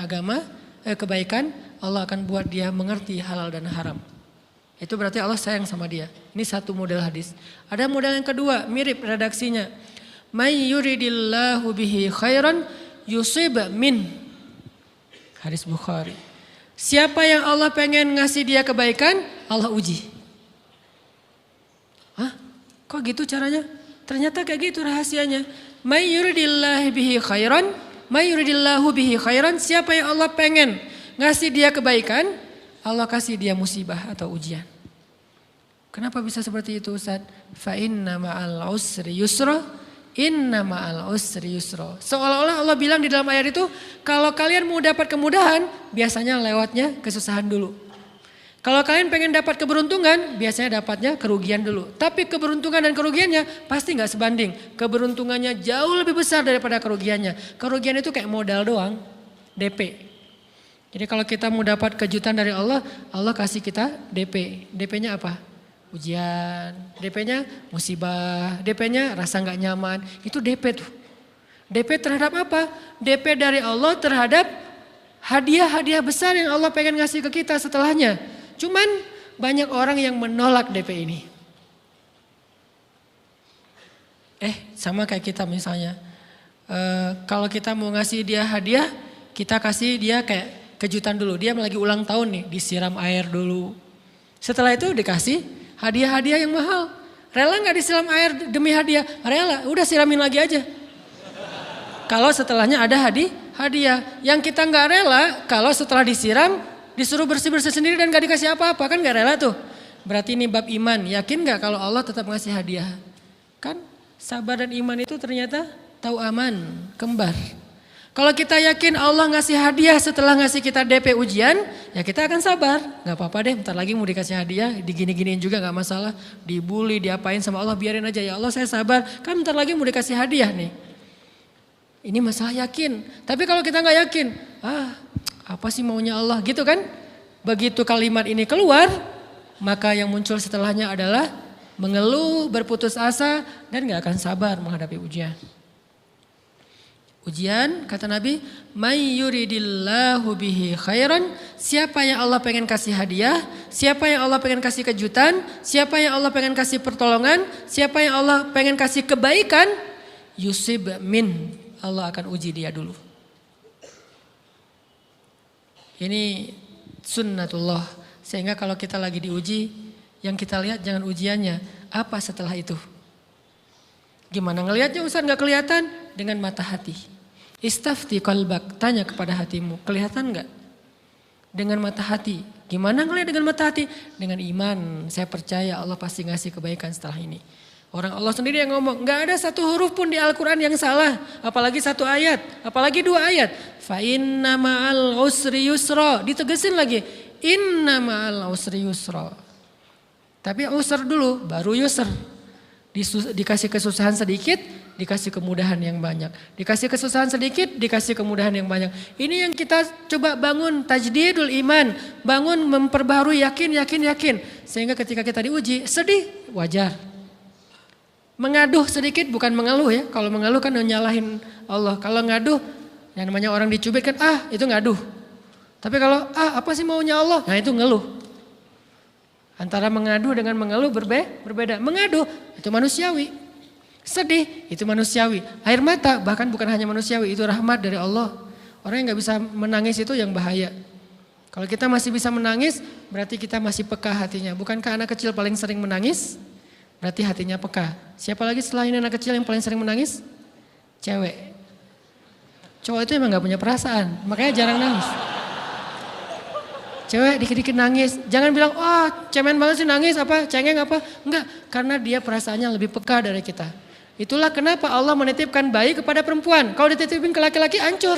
kebaikan, Allah akan buat dia mengerti halal dan haram. Itu berarti Allah sayang sama dia. Ini satu model hadis. Ada model yang kedua, mirip redaksinya. May yuridillahu bihi khairan yusib min. Hadis Bukhari. Siapa yang Allah pengen ngasih dia kebaikan, Allah uji. Hah? Kok gitu caranya? Ternyata kayak gitu rahasianya. May yuridillahu bihi khairan, may yuridillahu bihi khairan. Siapa yang Allah pengen ngasih dia kebaikan, Allah kasih dia musibah atau ujian. Kenapa bisa seperti itu Ustaz? Fa inna ma'al usri yusra, inna ma'al usri yusra. Seolah-olah Allah bilang di dalam ayat itu, kalau kalian mau dapat kemudahan, biasanya lewatnya kesusahan dulu. Kalau kalian pengen dapat keberuntungan, biasanya dapatnya kerugian dulu. Tapi keberuntungan dan kerugiannya pasti gak sebanding. Keberuntungannya jauh lebih besar daripada kerugiannya. Kerugian itu kayak modal doang, DP. Jadi kalau kita mau dapat kejutan dari Allah, Allah kasih kita DP. DP-nya apa? Ujian. DP-nya musibah. DP-nya rasa gak nyaman. Itu DP tuh. DP terhadap apa? DP dari Allah terhadap hadiah-hadiah besar yang Allah pengen ngasih ke kita setelahnya. Cuman banyak orang yang menolak DP ini. Sama kayak kita misalnya. Kalau kita mau ngasih dia hadiah, kita kasih dia kayak kejutan dulu. Dia lagi ulang tahun nih, disiram air dulu. Setelah itu dikasih hadiah-hadiah yang mahal. Rela gak disiram air demi hadiah? Rela, udah siramin lagi aja. Kalau setelahnya ada hadiah. Yang kita gak rela, kalau setelah disiram, disuruh bersih-bersih sendiri dan gak dikasih apa-apa, kan gak rela tuh. Berarti ini bab iman. Yakin gak kalau Allah tetap ngasih hadiah? Kan sabar dan iman itu ternyata tahu aman, kembar. Kalau kita yakin Allah ngasih hadiah setelah ngasih kita DP ujian, ya kita akan sabar. Gak apa-apa deh, bentar lagi mau dikasih hadiah, digini-giniin juga gak masalah. Dibully, diapain sama Allah, biarin aja. Ya Allah saya sabar, kan bentar lagi mau dikasih hadiah nih. Ini masalah yakin. Tapi kalau kita gak yakin, apa sih maunya Allah gitu kan. Begitu kalimat ini keluar, maka yang muncul setelahnya adalah mengeluh, berputus asa, dan gak akan sabar menghadapi ujian. Ujian, kata Nabi, may yuridillahu bihi khairan, siapa yang Allah pengen kasih hadiah, siapa yang Allah pengen kasih kejutan, siapa yang Allah pengen kasih pertolongan, siapa yang Allah pengen kasih kebaikan, yusib min, Allah akan uji dia dulu. Ini sunnatullah, sehingga kalau kita lagi diuji, yang kita lihat jangan ujiannya, apa setelah itu. Gimana ngelihatnya Ustaz gak kelihatan? Dengan mata hati. Istafti qalbak, tanya kepada hatimu, kelihatan enggak? Dengan mata hati. Gimana ngelihat dengan mata hati? Dengan iman, saya percaya Allah pasti ngasih kebaikan setelah ini. Orang Allah sendiri yang ngomong, enggak ada satu huruf pun di Al-Quran yang salah. Apalagi satu ayat, apalagi dua ayat. Fa inna ma'al usri yusra, ditegesin lagi. Inna ma'al usri yusra. Tapi usr dulu, baru yusr. Dikasih kesusahan sedikit, dikasih kemudahan yang banyak. Dikasih kesusahan sedikit, dikasih kemudahan yang banyak. Ini yang kita coba bangun tajdidul iman. Bangun memperbaharui yakin. Sehingga ketika kita diuji, sedih, wajar. Mengaduh sedikit bukan mengeluh ya. Kalau mengeluh kan nyalahin Allah. Kalau ngaduh, yang namanya orang dicubit kan, itu ngaduh. Tapi kalau, apa sih maunya Allah? Nah itu ngeluh. Antara mengadu dengan mengeluh berbeda. Mengadu itu manusiawi. Sedih itu manusiawi. Air mata bahkan bukan hanya manusiawi, itu rahmat dari Allah. Orang yang gak bisa menangis itu yang bahaya. Kalau kita masih bisa menangis, berarti kita masih peka hatinya. Bukankah anak kecil paling sering menangis? Berarti hatinya peka. Siapa lagi selain anak kecil yang paling sering menangis? Cewek. Cowok itu emang gak punya perasaan, makanya jarang nangis. Cewek dikit-dikit nangis, jangan bilang, cemen banget sih nangis apa, cengeng apa. Enggak, karena dia perasaannya lebih peka dari kita. Itulah kenapa Allah menitipkan bayi kepada perempuan. Kalau dititipin ke laki-laki hancur.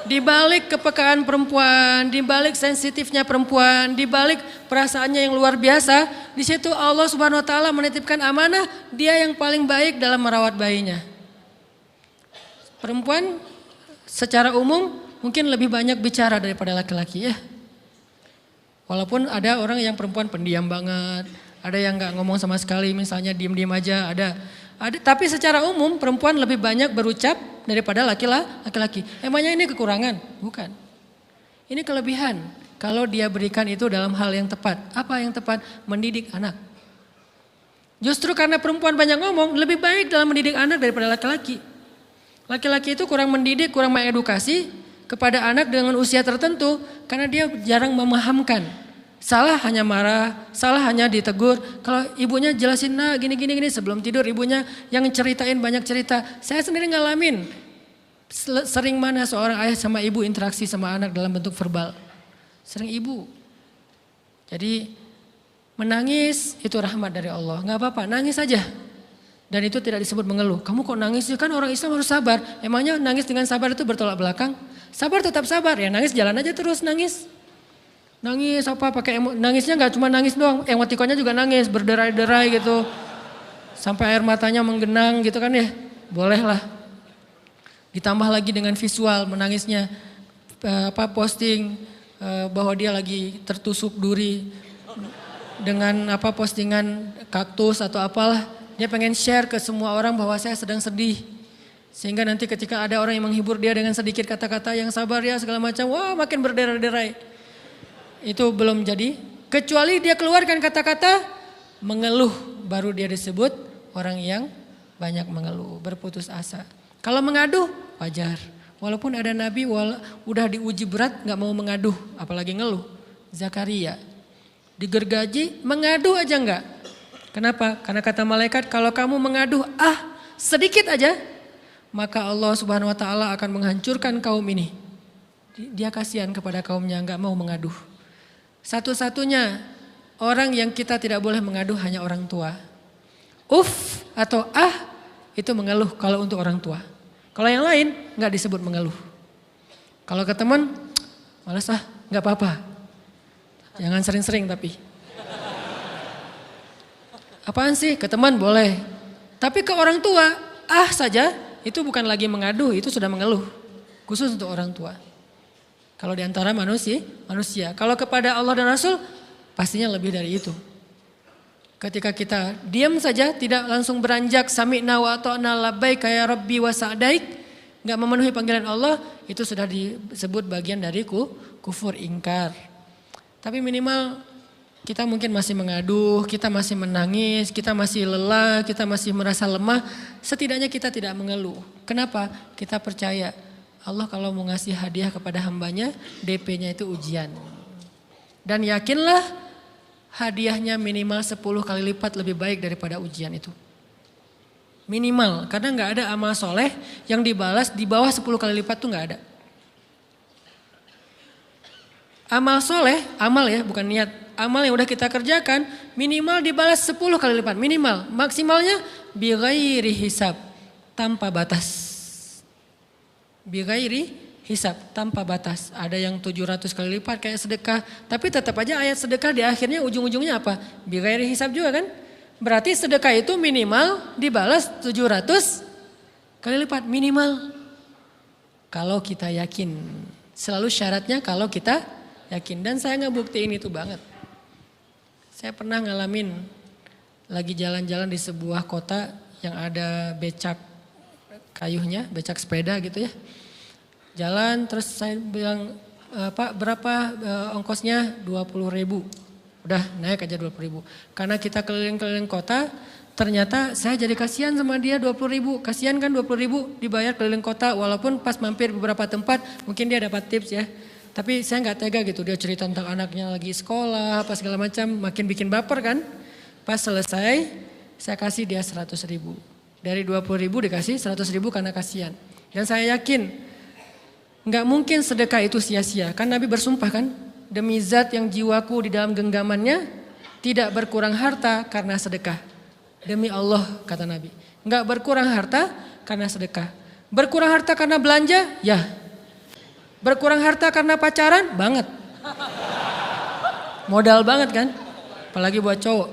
Di balik kepekaan perempuan, di balik sensitifnya perempuan, di balik perasaannya yang luar biasa, di situ Allah Subhanahu wa taala menitipkan amanah, dia yang paling baik dalam merawat bayinya. Perempuan secara umum mungkin lebih banyak bicara daripada laki-laki ya. Walaupun ada orang yang perempuan pendiam banget, ada yang nggak ngomong sama sekali, misalnya diem-diem aja, ada. Tapi secara umum perempuan lebih banyak berucap daripada laki-laki. Emangnya ini kekurangan? Bukan. Ini kelebihan. Kalau dia berikan itu dalam hal yang tepat. Apa yang tepat? Mendidik anak. Justru karena perempuan banyak ngomong, lebih baik dalam mendidik anak daripada laki-laki. Laki-laki itu kurang mendidik, kurang mengedukasi kepada anak dengan usia tertentu karena dia jarang memahamkan. Salah hanya marah, salah hanya ditegur. Kalau ibunya jelasin gini sebelum tidur ibunya yang ceritain banyak cerita. Saya sendiri ngalamin sering mana seorang ayah sama ibu interaksi sama anak dalam bentuk verbal. Sering ibu. Jadi menangis itu rahmat dari Allah. Gak apa-apa, nangis aja. Dan itu tidak disebut mengeluh. Kamu kok nangis sih? Kan orang Islam harus sabar. Emangnya nangis dengan sabar itu bertolak belakang? Sabar tetap sabar, ya nangis jalan aja terus nangis. Nangis apa pakai nangisnya nggak cuma nangis doang, emotikonnya juga nangis, berderai-derai gitu. Sampai air matanya menggenang gitu kan ya. Boleh lah. Ditambah lagi dengan visual menangisnya posting bahwa dia lagi tertusuk duri dengan postingan kaktus atau apalah. Dia pengen share ke semua orang bahwa saya sedang sedih. Sehingga nanti ketika ada orang yang menghibur dia dengan sedikit kata-kata yang sabar ya segala macam, wah makin berderai-derai. Itu belum jadi. Kecuali dia keluarkan kata-kata mengeluh, baru dia disebut orang yang banyak mengeluh, berputus asa. Kalau mengaduh wajar. Walaupun ada nabi udah diuji berat gak mau mengaduh, apalagi ngeluh. Zakaria digergaji mengadu aja enggak. Kenapa? Karena kata malaikat kalau kamu mengaduh sedikit aja, maka Allah Subhanahu wa taala akan menghancurkan kaum ini. Dia kasihan kepada kaumnya, enggak mau mengaduh. Satu-satunya orang yang kita tidak boleh mengaduh hanya orang tua. Atau itu mengeluh kalau untuk orang tua. Kalau yang lain nggak disebut mengeluh. Kalau ke teman, malas nggak apa-apa. Jangan sering-sering tapi. Apaan sih? Ke teman boleh. Tapi ke orang tua, saja, itu bukan lagi mengadu, itu sudah mengeluh. Khusus untuk orang tua. Kalau di antara manusia. Kalau kepada Allah dan Rasul, pastinya lebih dari itu. Ketika kita diam saja, tidak langsung beranjak, sami'na wa ata'na labbaik ya rabbi wa sa'daik, nggak memenuhi panggilan Allah, itu sudah disebut bagian dari kufur ingkar. Tapi minimal kita mungkin masih mengadu, kita masih menangis, kita masih lelah, kita masih merasa lemah. Setidaknya kita tidak mengeluh. Kenapa? Kita percaya Allah kalau mau ngasih hadiah kepada hambanya, DP-nya itu ujian. Dan yakinlah hadiahnya minimal 10 kali lipat lebih baik daripada ujian itu. Minimal, karena nggak ada amal soleh yang dibalas di bawah 10 kali lipat tuh nggak ada. Amal soleh, amal ya bukan niat. Amal yang udah kita kerjakan minimal dibalas 10 kali lipat. Minimal, maksimalnya bighairi hisab, tanpa batas. Bighairi hisab, tanpa batas. Ada yang 700 kali lipat kayak sedekah. Tapi tetap aja ayat sedekah di akhirnya ujung-ujungnya apa? Bighairi hisab juga kan? Berarti sedekah itu minimal dibalas 700 kali lipat. Minimal. Kalau kita yakin. Selalu syaratnya kalau kita yakin. Dan saya ngebuktiin itu banget. Saya pernah ngalamin lagi jalan-jalan di sebuah kota yang ada becak kayuhnya, becak sepeda gitu ya. Jalan terus saya bilang, Pak berapa ongkosnya? 20.000. Udah naik aja 20.000. Karena kita keliling-keliling kota, ternyata saya jadi kasihan sama dia 20.000. Kasihan kan 20.000 dibayar keliling kota walaupun pas mampir beberapa tempat mungkin dia dapat tips ya. Tapi saya nggak tega gitu, dia cerita tentang anaknya lagi sekolah, apa segala macam, makin bikin baper kan. Pas selesai, saya kasih dia 100.000. Dari 20.000 dikasih 100.000 karena kasihan. Dan saya yakin, nggak mungkin sedekah itu sia-sia. Kan Nabi bersumpah kan, demi zat yang jiwaku di dalam genggamannya, tidak berkurang harta karena sedekah. Demi Allah kata Nabi, nggak berkurang harta karena sedekah. Berkurang harta karena belanja? Ya. Berkurang harta karena pacaran? Banget. Modal banget kan? Apalagi buat cowok.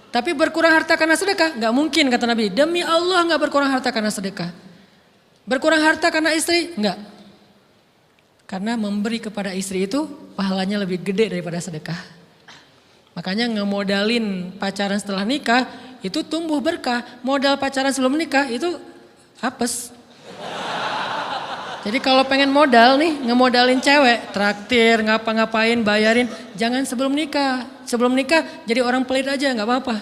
Tapi berkurang harta karena sedekah? Gak mungkin kata Nabi. Demi Allah gak berkurang harta karena sedekah. Berkurang harta karena istri? Enggak. Karena memberi kepada istri itu pahalanya lebih gede daripada sedekah. Makanya ngemodalin pacaran setelah nikah itu tumbuh berkah. Modal pacaran sebelum nikah itu apes. Jadi kalau pengen modal nih, ngemodalin cewek, traktir, ngapa-ngapain, bayarin, jangan sebelum nikah. Sebelum nikah jadi orang pelit aja, nggak apa-apa.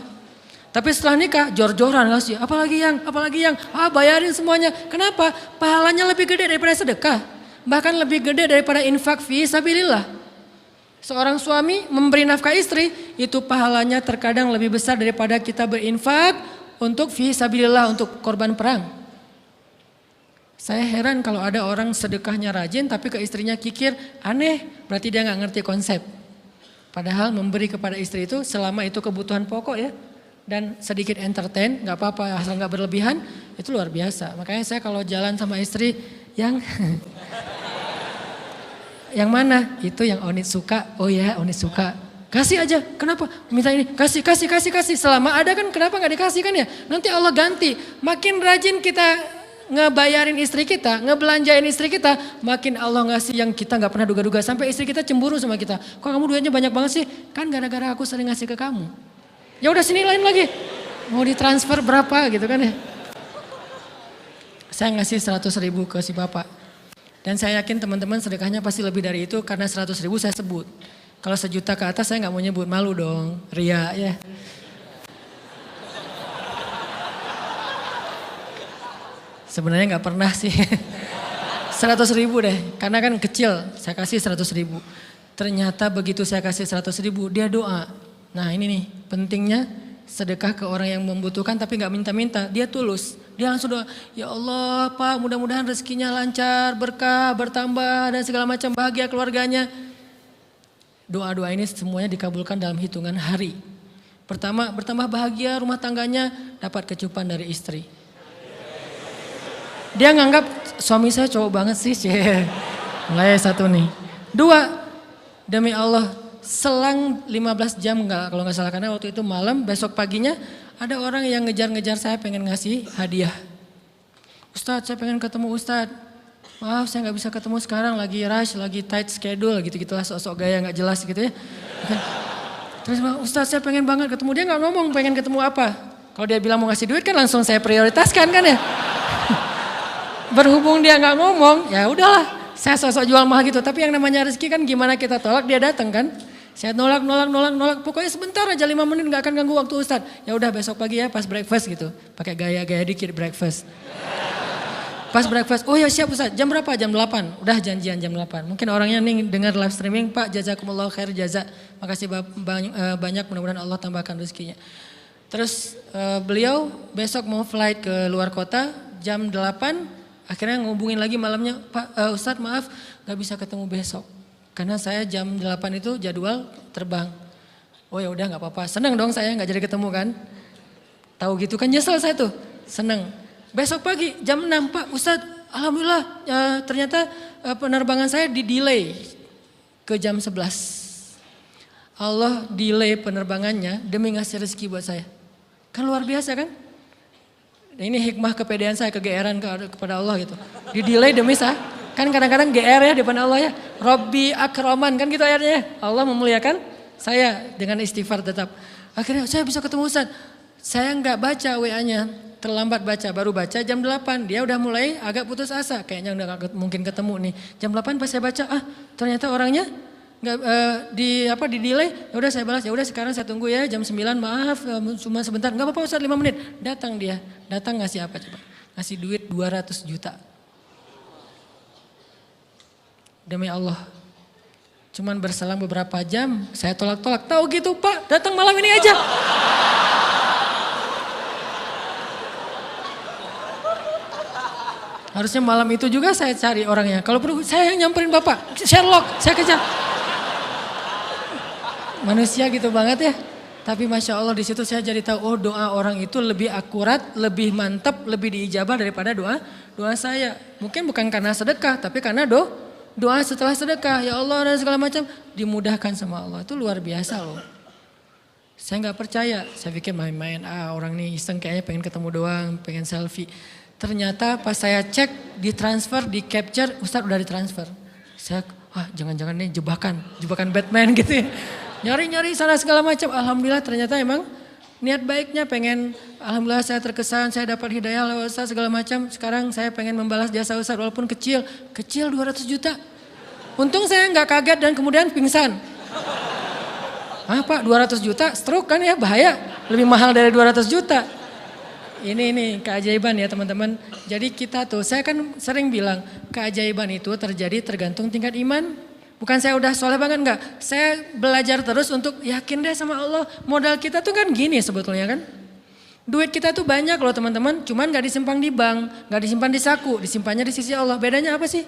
Tapi setelah nikah, jor-joran ngasih, apalagi yang, bayarin semuanya. Kenapa? Pahalanya lebih gede daripada sedekah. Bahkan lebih gede daripada infak fi sabilillah. Seorang suami memberi nafkah istri, itu pahalanya terkadang lebih besar daripada kita berinfak untuk fi sabilillah, untuk korban perang. Saya heran kalau ada orang sedekahnya rajin tapi ke istrinya kikir, aneh, berarti dia nggak ngerti konsep. Padahal memberi kepada istri itu selama itu kebutuhan pokok ya, dan sedikit entertain, nggak apa-apa asal nggak berlebihan, itu luar biasa. Makanya saya kalau jalan sama istri yang mana? Itu yang Onit suka. Oh ya, Onit suka. Kasih aja. Kenapa? Minta ini. Kasih. Selama ada kan kenapa nggak dikasih kan ya? Nanti Allah ganti. Makin rajin kita ngebayarin istri kita, ngebelanjain istri kita, makin Allah ngasih yang kita nggak pernah duga-duga. Sampai istri kita cemburu sama kita. Kok kamu duitnya banyak banget sih? Kan gara-gara aku sering ngasih ke kamu. Ya udah sini lain lagi. Mau ditransfer berapa gitu kan ya? Saya ngasih 100.000 ke si bapak. Dan saya yakin teman-teman sedekahnya pasti lebih dari itu karena 100.000 saya sebut. Kalau 1 juta ke atas saya nggak mau nyebut, malu dong, ria ya. Sebenarnya nggak pernah sih. 100.000 deh, karena kan kecil, saya kasih 100.000. Ternyata begitu saya kasih 100.000, dia doa. Nah ini nih pentingnya sedekah ke orang yang membutuhkan tapi nggak minta-minta, dia tulus. Dia langsung doa, ya Allah Pak mudah-mudahan rezekinya lancar, berkah, bertambah dan segala macam, bahagia keluarganya. Doa-doa ini semuanya dikabulkan dalam hitungan hari. Pertama bertambah bahagia rumah tangganya, dapat kecupan dari istri. Dia nganggap suami saya cowok banget sih. Mulai satu nih. Dua, demi Allah selang 15 jam kalau nggak salah, karena waktu itu malam, besok paginya ada orang yang ngejar-ngejar saya pengen ngasih hadiah. Ustadz, saya pengen ketemu Ustadz. Maaf, saya nggak bisa ketemu sekarang, lagi rush, lagi tight schedule gitu-gitulah, sok-sok gaya nggak jelas gitu ya. Terus Ustadz, saya pengen banget ketemu. Dia nggak ngomong pengen ketemu apa. Kalau dia bilang mau ngasih duit kan langsung saya prioritaskan kan ya. Berhubung dia nggak ngomong, ya udahlah, saya sok-sok jual mahal gitu. Tapi yang namanya rezeki kan gimana kita tolak, dia datang kan. Saya nolak. Pokoknya sebentar aja 5 menit nggak akan ganggu waktu Ustadz. Ya udah besok pagi ya pas breakfast gitu. Pakai gaya-gaya dikit breakfast. Pas breakfast, oh ya siap Ustadz, jam berapa? Jam 8. Udah janjian jam 8. Mungkin orangnya nih dengar live streaming, Pak jazakumullah khair jaza. Makasih banyak, mudah-mudahan Allah tambahkan rezekinya. Terus beliau besok mau flight ke luar kota jam 8. Akhirnya ngubungin lagi malamnya, Pak Ustadz maaf gak bisa ketemu besok. Karena saya jam 8 itu jadwal terbang. Oh ya udah gak apa-apa, seneng dong saya gak jadi ketemu kan. Tahu gitu kan nyesel saya tuh, seneng. Besok pagi jam 6, Pak Ustadz alhamdulillah ternyata penerbangan saya di-delay ke jam 11. Allah delay penerbangannya demi ngasih rezeki buat saya. Kan luar biasa kan? Ini hikmah kepedean saya, kegeeran kepada Allah gitu. Di-delay demi saya. Kan kadang-kadang GR ya di depan Allah ya. Robbi akraman kan gitu ayatnya. Allah memuliakan saya dengan istighfar tetap. Akhirnya saya bisa ketemu Ustaz. Saya nggak baca WA-nya. Terlambat baca, baru baca jam 8. Dia udah mulai agak putus asa. Kayaknya udah gak mungkin ketemu nih. Jam 8 pas saya baca, ternyata orangnya nggak di delay. Ya udah saya balas, ya udah sekarang saya tunggu ya jam 9. Maaf cuma sebentar. Nggak apa-apa Ustaz 5 menit. Datang dia. Datang ngasih apa coba? Ngasih duit 200 juta. Demi Allah. Cuman berselang beberapa jam saya tolak-tolak. Tahu gitu Pak, datang malam ini aja. Harusnya malam itu juga saya cari orangnya. Kalau perlu saya yang nyamperin Bapak. Sherlock, saya kejar. Manusia gitu banget ya. Tapi Masya Allah di situ saya jadi tahu, oh doa orang itu lebih akurat, lebih mantap, lebih diijabah daripada doa saya. Mungkin bukan karena sedekah, tapi karena doa setelah sedekah. Ya Allah dan segala macam dimudahkan sama Allah. Itu luar biasa loh. Saya nggak percaya, saya pikir main-main. Orang ini iseng kayaknya pengen ketemu doang, pengen selfie. Ternyata pas saya cek, ditransfer, di capture, Ustadz udah ditransfer. Saya, jangan-jangan ini jebakan Batman gitu ya. Nyari-nyari sana segala macam. Alhamdulillah ternyata emang niat baiknya pengen, alhamdulillah saya terkesan, saya dapat hidayah lewat Ustadz segala macam. Sekarang saya pengen membalas jasa Ustadz walaupun kecil 200 juta. Untung saya nggak kaget dan kemudian pingsan. Pak 200 juta stroke kan ya bahaya, lebih mahal dari 200 juta. Ini keajaiban ya teman-teman. Jadi kita tuh, saya kan sering bilang keajaiban itu terjadi tergantung tingkat iman. Bukan saya udah soleh banget enggak. Saya belajar terus untuk yakin deh sama Allah. Modal kita tuh kan gini sebetulnya kan. Duit kita tuh banyak loh teman-teman. Cuman gak disimpan di bank, gak disimpan di saku. Disimpannya di sisi Allah. Bedanya apa sih?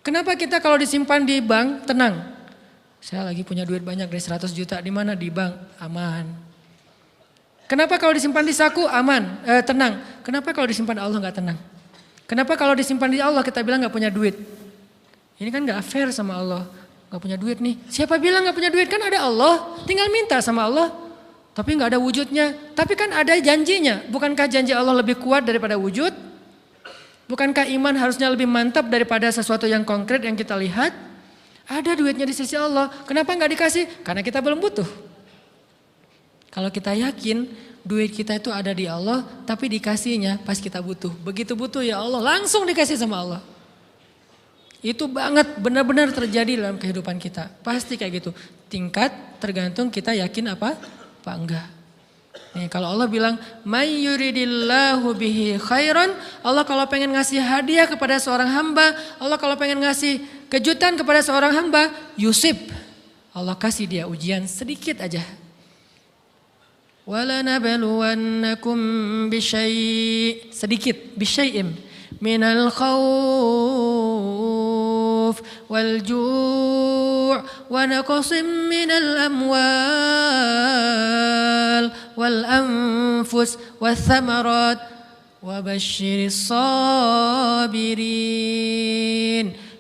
Kenapa kita kalau disimpan di bank tenang? Saya lagi punya duit banyak dari 100 juta. Di mana? Di bank. Aman. Kenapa kalau disimpan di saku aman, tenang. Kenapa kalau disimpan di Allah gak tenang? Kenapa kalau disimpan di Allah kita bilang gak punya duit? Ini kan gak fair sama Allah. Gak punya duit nih. Siapa bilang gak punya duit? Kan ada Allah. Tinggal minta sama Allah. Tapi gak ada wujudnya. Tapi kan ada janjinya. Bukankah janji Allah lebih kuat daripada wujud? Bukankah iman harusnya lebih mantap daripada sesuatu yang konkret yang kita lihat? Ada duitnya di sisi Allah. Kenapa gak dikasih? Karena kita belum butuh. Kalau kita yakin duit kita itu ada di Allah, tapi dikasihnya pas kita butuh. Begitu butuh ya Allah langsung dikasih sama Allah. Itu banget benar-benar terjadi dalam kehidupan kita. Pasti kayak gitu. Tingkat tergantung kita yakin apa enggak. Nih kalau Allah bilang, "May yuridillahu bihi khairan", Allah kalau pengen ngasih hadiah kepada seorang hamba, Allah kalau pengen ngasih kejutan kepada seorang hamba, yusib. Allah kasih dia ujian sedikit aja. وَلَنَبْلُوَنَّكُمْ بِشَيْءٍ sedikit بِشَيْءٍ مِنَ الْخَوْفِ وَالْجُوعِ وَنَقْصٍ مِنَ الْأَمْوَالِ وَالْأَنْفُسِ وَالثَّمَرَاتِ wa basyiris sabirin.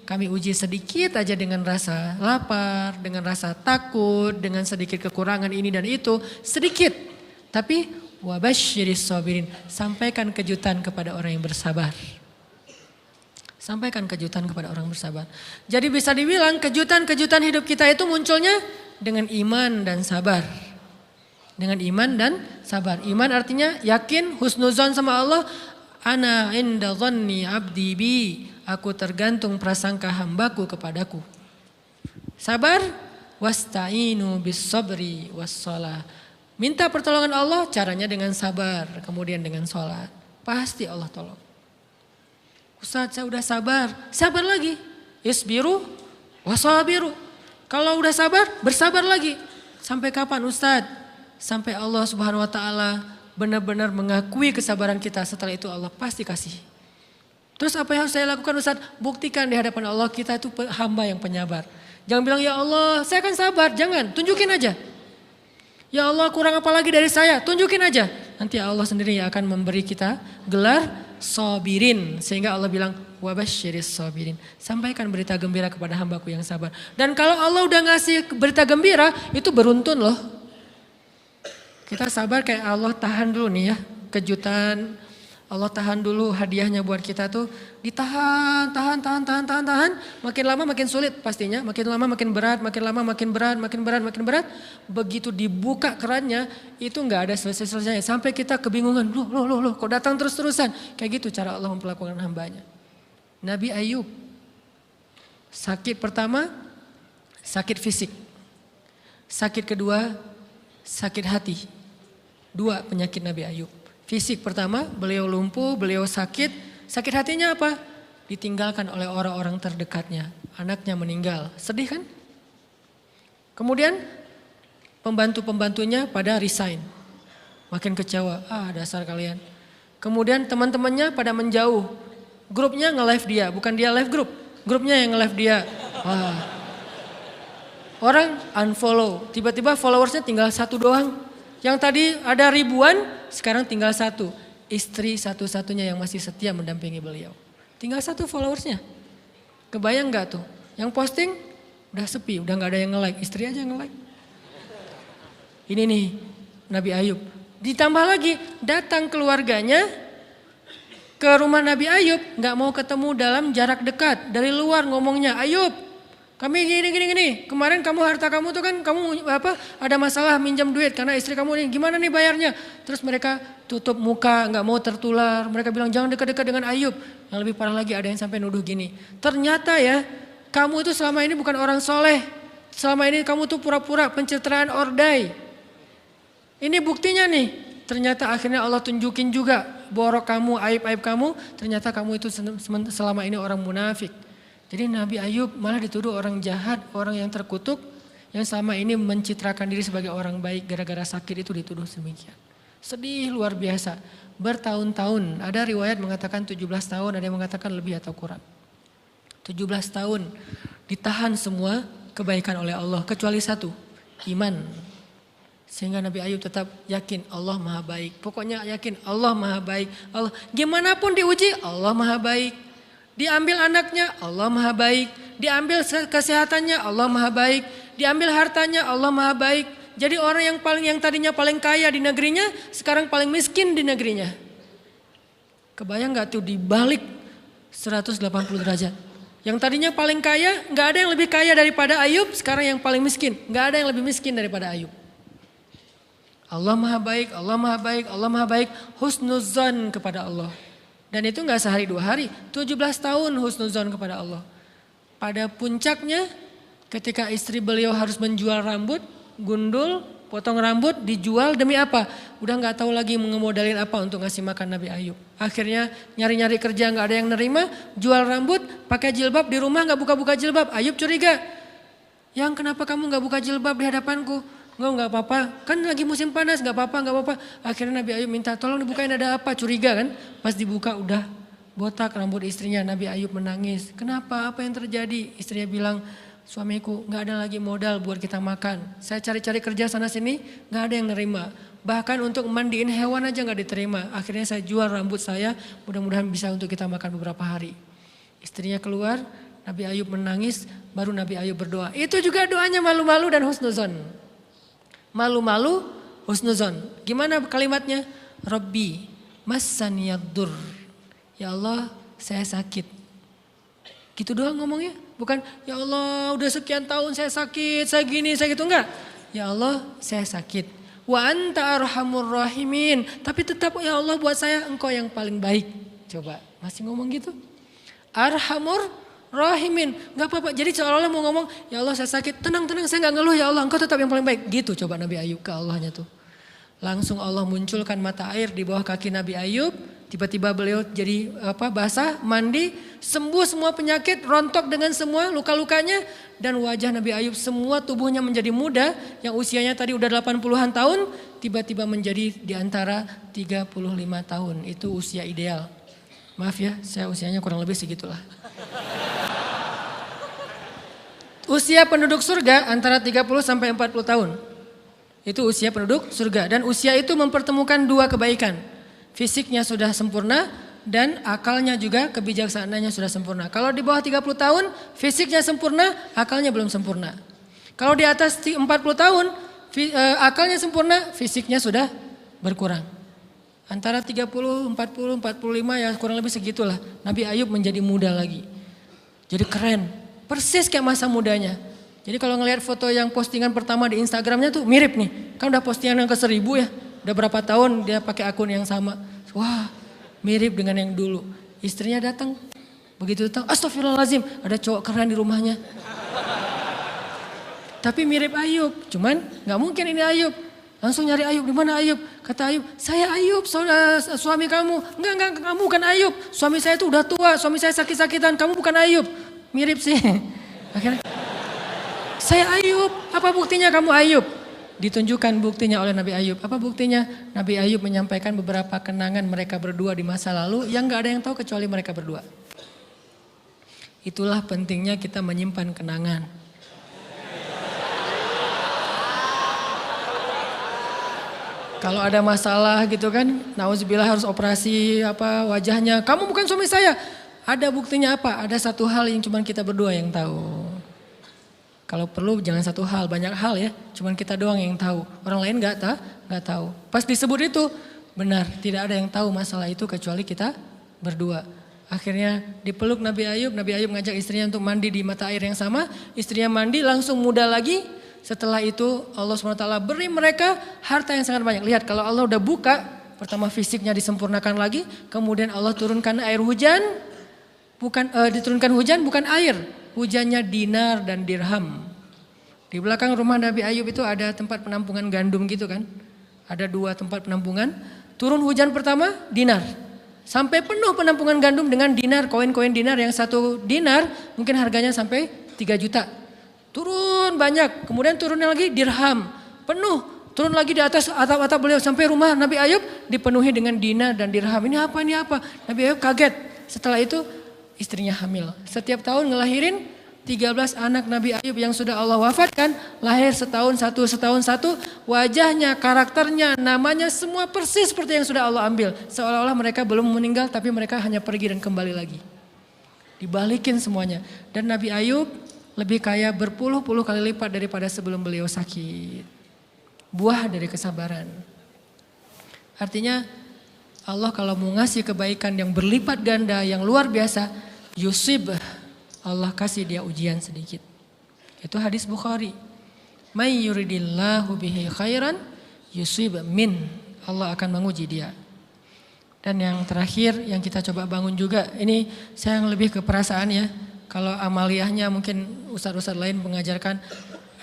Kami uji sedikit aja dengan rasa lapar, dengan rasa takut, dengan sedikit kekurangan ini dan itu, sedikit. Tapi wa basyiris sabirin, sampaikan kejutan kepada orang yang bersabar. Sampaikan kejutan kepada orang bersabar. Jadi bisa dibilang kejutan-kejutan hidup kita itu munculnya dengan iman dan sabar. Dengan iman dan sabar. Iman artinya yakin, husnuzon sama Allah. Ana inda dhanni abdi bi. Aku tergantung prasangka hambaku kepadaku. Sabar. Wasta'inu bis sabri wassalah. Minta pertolongan Allah caranya dengan sabar. Kemudian dengan sholat. Pasti Allah tolong. Ustaz, saya udah sabar. Sabar lagi. Isbiru wasabiru. Kalau udah sabar, bersabar lagi. Sampai kapan Ustaz? Sampai Allah Subhanahu wa taala benar-benar mengakui kesabaran kita. Setelah itu Allah pasti kasih. Terus apa yang harus saya lakukan Ustaz? Buktikan di hadapan Allah kita itu hamba yang penyabar. Jangan bilang ya Allah, saya akan sabar. Jangan, tunjukin aja. Ya Allah, kurang apa lagi dari saya? Tunjukin aja. Nanti Allah sendiri yang akan memberi kita gelar sabirin, sehingga Allah bilang wabasyiris sabirin, sampaikan berita gembira kepada hambaku yang sabar. Dan kalau Allah udah ngasih berita gembira, itu beruntun loh. Kita sabar kayak Allah tahan dulu nih ya, kejutan Allah tahan dulu hadiahnya buat kita tuh ditahan, tahan. Makin lama makin sulit pastinya, makin lama makin berat, makin lama makin berat. Begitu dibuka kerannya itu nggak ada selesai-selesainya. Sampai kita kebingungan, loh, kok datang terus-terusan. Kayak gitu cara Allah memperlakukan hambanya. Nabi Ayub, sakit pertama, sakit fisik. Sakit kedua, sakit hati. 2 penyakit Nabi Ayub. Fisik pertama, beliau lumpuh, beliau sakit. Sakit hatinya apa? Ditinggalkan oleh orang-orang terdekatnya. Anaknya meninggal. Sedih kan? Kemudian pembantu-pembantunya pada resign. Makin kecewa. Dasar kalian. Kemudian teman-temannya pada menjauh. Grupnya nge-live dia. Bukan dia live grup. Grupnya yang nge-live dia. Orang unfollow. Tiba-tiba followersnya tinggal 1 doang. Yang tadi ada ribuan, sekarang tinggal 1. Istri satu-satunya yang masih setia mendampingi beliau. Tinggal 1 followersnya. Kebayang gak tuh? Yang posting udah sepi, udah gak ada yang nge-like. Istri aja yang nge-like. Ini nih Nabi Ayub. Ditambah lagi datang keluarganya ke rumah Nabi Ayub. Gak mau ketemu dalam jarak dekat. Dari luar ngomongnya, Ayub kami gini. Kemarin harta kamu tuh kan kamu ada masalah minjam duit karena istri kamu ini gimana nih bayarnya? Terus mereka tutup muka, nggak mau tertular. Mereka bilang jangan dekat-dekat dengan Ayub. Yang lebih parah lagi ada yang sampai nuduh gini. Ternyata ya kamu itu selama ini bukan orang soleh. Selama ini kamu tuh pura-pura pencitraan ordai. Ini buktinya nih. Ternyata akhirnya Allah tunjukin juga borok kamu, aib-aib kamu. Ternyata kamu itu selama ini orang munafik. Jadi Nabi Ayub malah dituduh orang jahat, orang yang terkutuk, yang selama ini mencitrakan diri sebagai orang baik gara-gara sakit itu dituduh demikian. Sedih luar biasa, bertahun-tahun, ada riwayat mengatakan 17 tahun, ada yang mengatakan lebih atau kurang. 17 tahun ditahan semua kebaikan oleh Allah, kecuali 1, iman. Sehingga Nabi Ayub tetap yakin Allah maha baik, pokoknya yakin Allah maha baik. Allah gimana pun diuji, Allah maha baik. Diambil anaknya, Allah maha baik. Diambil kesehatannya, Allah maha baik. Diambil hartanya, Allah maha baik. Jadi orang yang tadinya paling kaya di negerinya, sekarang paling miskin di negerinya. Kebayang gak tuh dibalik 180 derajat. Yang tadinya paling kaya, gak ada yang lebih kaya daripada Ayub, sekarang yang paling miskin. Gak ada yang lebih miskin daripada Ayub. Allah maha baik, Allah maha baik, Allah maha baik. Husnuzan kepada Allah. Dan itu gak sehari 2 hari, 17 tahun husnuzon kepada Allah. Pada puncaknya ketika istri beliau harus menjual rambut, gundul, potong rambut, dijual demi apa? Udah gak tahu lagi mengemodalin apa untuk ngasih makan Nabi Ayub. Akhirnya nyari-nyari kerja gak ada yang nerima, jual rambut, pakai jilbab di rumah gak buka-buka jilbab. Ayub curiga, yang kenapa kamu gak buka jilbab di hadapanku? Enggak apa-apa, kan lagi musim panas, gak apa-apa. Akhirnya Nabi Ayub minta tolong dibukain ada apa, curiga kan. Pas dibuka udah botak rambut istrinya. Nabi Ayub menangis, kenapa, apa yang terjadi? Istrinya bilang, suamiku nggak ada lagi modal buat kita makan. Saya cari-cari kerja sana sini nggak ada yang nerima. Bahkan untuk mandiin hewan aja nggak diterima. Akhirnya saya jual rambut saya, mudah-mudahan bisa untuk kita makan beberapa hari. Istrinya keluar, Nabi Ayub menangis, baru Nabi Ayub berdoa. Itu juga doanya malu-malu dan husnuzon. Malu-malu, husnuzon. Gimana kalimatnya? Rabbi massaniyaddur. Ya Allah, saya sakit. Gitu doang ngomongnya. Bukan, ya Allah udah sekian tahun saya sakit, saya gini, saya gitu. Enggak. Ya Allah, saya sakit. Wa anta arhamur rahimin. Tapi tetap ya Allah buat saya engkau yang paling baik. Coba, masih ngomong gitu? Arhamur rahimin. Gak apa-apa, jadi seolah-olah mau ngomong, ya Allah saya sakit, tenang-tenang saya gak ngeluh ya Allah, engkau tetap yang paling baik. Gitu coba Nabi Ayub ke Allahnya tuh. Langsung Allah munculkan mata air di bawah kaki Nabi Ayub. Tiba-tiba beliau jadi basah, mandi, sembuh semua penyakit, rontok dengan semua luka-lukanya. Dan wajah Nabi Ayub semua tubuhnya menjadi muda. Yang usianya tadi udah 80-an tahun, tiba-tiba menjadi di antara 35 tahun. Itu usia ideal. Maaf ya, saya usianya kurang lebih segitulah. Usia penduduk surga antara 30 sampai 40 tahun. Itu usia penduduk surga. Dan usia itu mempertemukan dua kebaikan. Fisiknya sudah sempurna dan akalnya juga kebijaksanaannya sudah sempurna. Kalau di bawah 30 tahun fisiknya sempurna, akalnya belum sempurna. Kalau di atas 40 tahun akalnya sempurna, fisiknya sudah berkurang. Antara 30, 40, 45 ya kurang lebih segitulah. Nabi Ayub menjadi muda lagi. Jadi keren, persis kayak masa mudanya. Jadi kalau ngelihat foto yang postingan pertama di Instagramnya tuh mirip nih. Kan udah postingan yang ke 1000 ya. Udah berapa tahun dia pakai akun yang sama. Wah, mirip dengan yang dulu. Istrinya datang. Begitu datang, astagfirullahaladzim, ada cowok keren di rumahnya. Tapi mirip Ayub, cuman gak mungkin ini Ayub. Langsung nyari Ayub, di mana Ayub? Kata Ayub, saya Ayub, suami kamu. Enggak, kamu bukan Ayub. Suami saya itu udah tua, suami saya sakit-sakitan, kamu bukan Ayub. Mirip sih. Akhirnya, saya Ayub, apa buktinya kamu Ayub? Ditunjukkan buktinya oleh Nabi Ayub. Apa buktinya? Nabi Ayub menyampaikan beberapa kenangan mereka berdua di masa lalu yang gak ada yang tahu kecuali mereka berdua. Itulah pentingnya kita menyimpan kenangan. Kalau ada masalah gitu kan, nauzubillah harus operasi wajahnya. Kamu bukan suami saya. Ada buktinya apa? Ada satu hal yang cuma kita berdua yang tahu. Kalau perlu jangan satu hal, banyak hal ya. Cuman kita doang yang tahu. Orang lain nggak tahu. Pas disebut itu benar, tidak ada yang tahu masalah itu kecuali kita berdua. Akhirnya dipeluk Nabi Ayub ngajak istrinya untuk mandi di mata air yang sama. Istrinya mandi langsung muda lagi. Setelah itu Allah SWT beri mereka harta yang sangat banyak. Lihat kalau Allah udah buka, pertama fisiknya disempurnakan lagi. Kemudian Allah turunkan air hujan. Diturunkan hujan bukan air. Hujannya dinar dan dirham. Di belakang rumah Nabi Ayub itu ada tempat penampungan gandum gitu kan. Ada 2 tempat penampungan. Turun hujan pertama dinar. Sampai penuh penampungan gandum dengan dinar, koin-koin dinar yang 1 dinar mungkin harganya sampai 3 juta. Turun banyak, kemudian turunnya lagi dirham. Penuh, turun lagi di atas atap-atap beliau sampai rumah Nabi Ayub dipenuhi dengan dinar dan dirham. Ini apa? Nabi Ayub kaget. Setelah itu istrinya hamil. Setiap tahun ngelahirin 13 anak Nabi Ayub yang sudah Allah wafatkan. Lahir setahun satu. Wajahnya, karakternya, namanya semua persis seperti yang sudah Allah ambil. Seolah-olah mereka belum meninggal tapi mereka hanya pergi dan kembali lagi. Dibalikin semuanya. Dan Nabi Ayub lebih kaya berpuluh-puluh kali lipat daripada sebelum beliau sakit. Buah dari kesabaran. Artinya Allah kalau mau ngasih kebaikan yang berlipat ganda, yang luar biasa, yusib, Allah kasih dia ujian sedikit. Itu hadis Bukhari. May yuridillahu bihi khairan yusib min. Allah akan menguji dia. Dan yang terakhir yang kita coba bangun juga, ini saya yang lebih ke perasaan ya. Kalau amaliyahnya mungkin ustadz-ustadz lain mengajarkan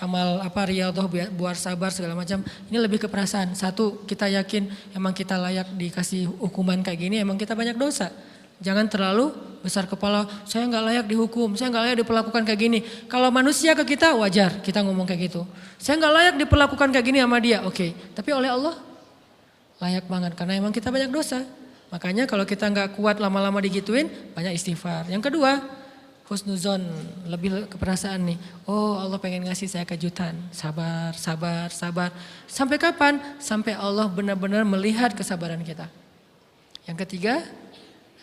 amal riyadhah buat sabar segala macam. Ini lebih ke perasaan. Satu, kita yakin emang kita layak dikasih hukuman kayak gini, emang kita banyak dosa. Jangan terlalu besar kepala, saya nggak layak dihukum, saya nggak layak diperlakukan kayak gini. Kalau manusia ke kita wajar kita ngomong kayak gitu. Saya nggak layak diperlakukan kayak gini sama dia, oke. Tapi oleh Allah layak banget karena emang kita banyak dosa. Makanya kalau kita nggak kuat lama-lama digituin, banyak istighfar. Yang kedua, husnuzon, lebih keperasaan nih. Oh Allah pengen ngasih saya kejutan. Sabar, sabar, sabar. Sampai kapan? Sampai Allah benar-benar melihat kesabaran kita. Yang ketiga,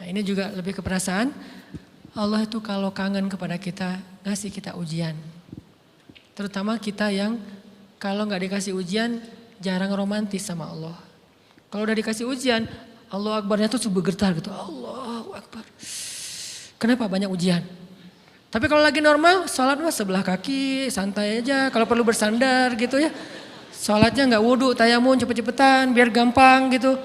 nah ini juga lebih keperasaan. Allah itu kalau kangen kepada kita, ngasih kita ujian. Terutama kita yang kalau nggak dikasih ujian, jarang romantis sama Allah. Kalau udah dikasih ujian, Allah Akbarnya tuh bergetar gitu. Allahu Akbar. Kenapa banyak ujian? Tapi kalau lagi normal, sholat mah sebelah kaki, santai aja. Kalau perlu bersandar gitu ya. Sholatnya nggak wudhu, tayamum cepet-cepetan, biar gampang gitu.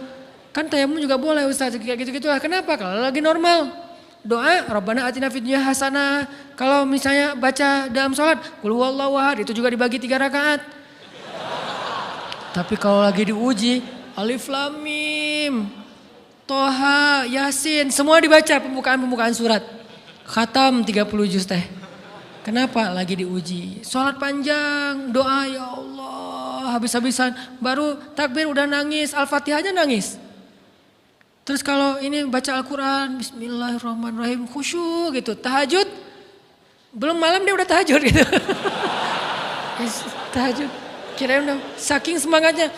Kan tayamum juga boleh Ustaz, kayak gitu-gitu lah. Kenapa? Kalau lagi normal, doa Rabbana atina fid dunya hasanah. Kalau misalnya baca dalam sholat, qul huwallahu ahad, itu juga dibagi 3 rakaat. Tapi kalau lagi diuji, Alif Lam Mim, Toha, Yasin, semua dibaca pembukaan surat. Khatam 30 juz teh. Kenapa? Lagi diuji. Sholat panjang, doa ya Allah, habis-habisan. Baru takbir udah nangis, Al-Fatihahnya nangis. Terus kalau ini baca Al-Quran, Bismillahirrahmanirrahim, khusyuk gitu. Tahajud, belum malam dia udah tahajud gitu. Tahajud, kirain udah saking semangatnya.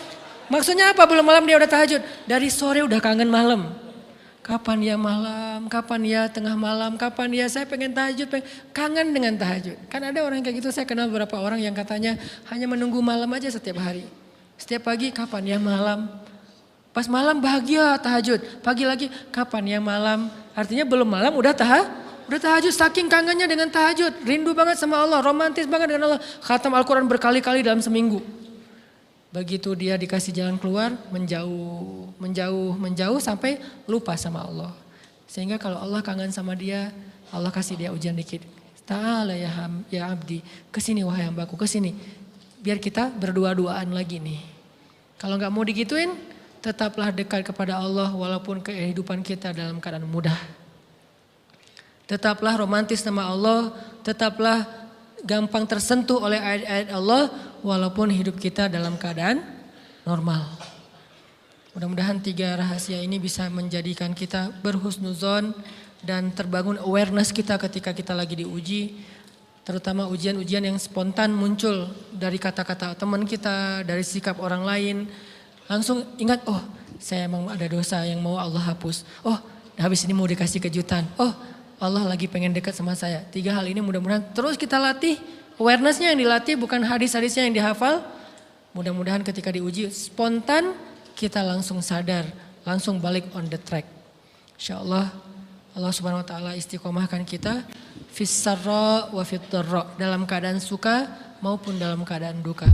Maksudnya apa? Belum malam dia udah tahajud. Dari sore udah kangen malam. Kapan ya malam, kapan ya tengah malam, kapan ya saya pengen tahajud, kangen dengan tahajud. Kan ada orang kayak gitu, saya kenal beberapa orang yang katanya hanya menunggu malam aja setiap hari. Setiap pagi kapan ya malam, pas malam bahagia tahajud, pagi lagi kapan ya malam. Artinya belum malam udah tahajud, saking kangennya dengan tahajud, rindu banget sama Allah, romantis banget dengan Allah. Khatam Al-Quran berkali-kali dalam seminggu. Begitu dia dikasih jalan keluar, menjauh sampai lupa sama Allah. Sehingga kalau Allah kangen sama dia, Allah kasih dia ujian dikit. Ta'ala ya abdi, kesini wahai hambaku, kesini. Biar kita berdua-duaan lagi nih. Kalau gak mau digituin, tetaplah dekat kepada Allah walaupun kehidupan kita dalam keadaan mudah. Tetaplah romantis sama Allah, tetaplah gampang tersentuh oleh ayat-ayat Allah walaupun hidup kita dalam keadaan normal. Mudah-mudahan 3 rahasia ini bisa menjadikan kita berhusnuzon dan terbangun awareness kita ketika kita lagi diuji. Terutama ujian-ujian yang spontan muncul dari kata-kata teman kita, dari sikap orang lain. Langsung ingat, oh saya emang ada dosa yang mau Allah hapus. Oh habis ini mau dikasih kejutan. Oh Allah lagi pengen dekat sama saya. 3 hal ini mudah-mudahan terus kita latih. Awarenessnya yang dilatih bukan hadis-hadisnya yang dihafal. Mudah-mudahan ketika diuji spontan kita langsung sadar. Langsung balik on the track. InsyaAllah Allah subhanahu wa ta'ala istiqomahkan kita. Fis sarra wa fit dharra. Dalam keadaan suka maupun dalam keadaan duka.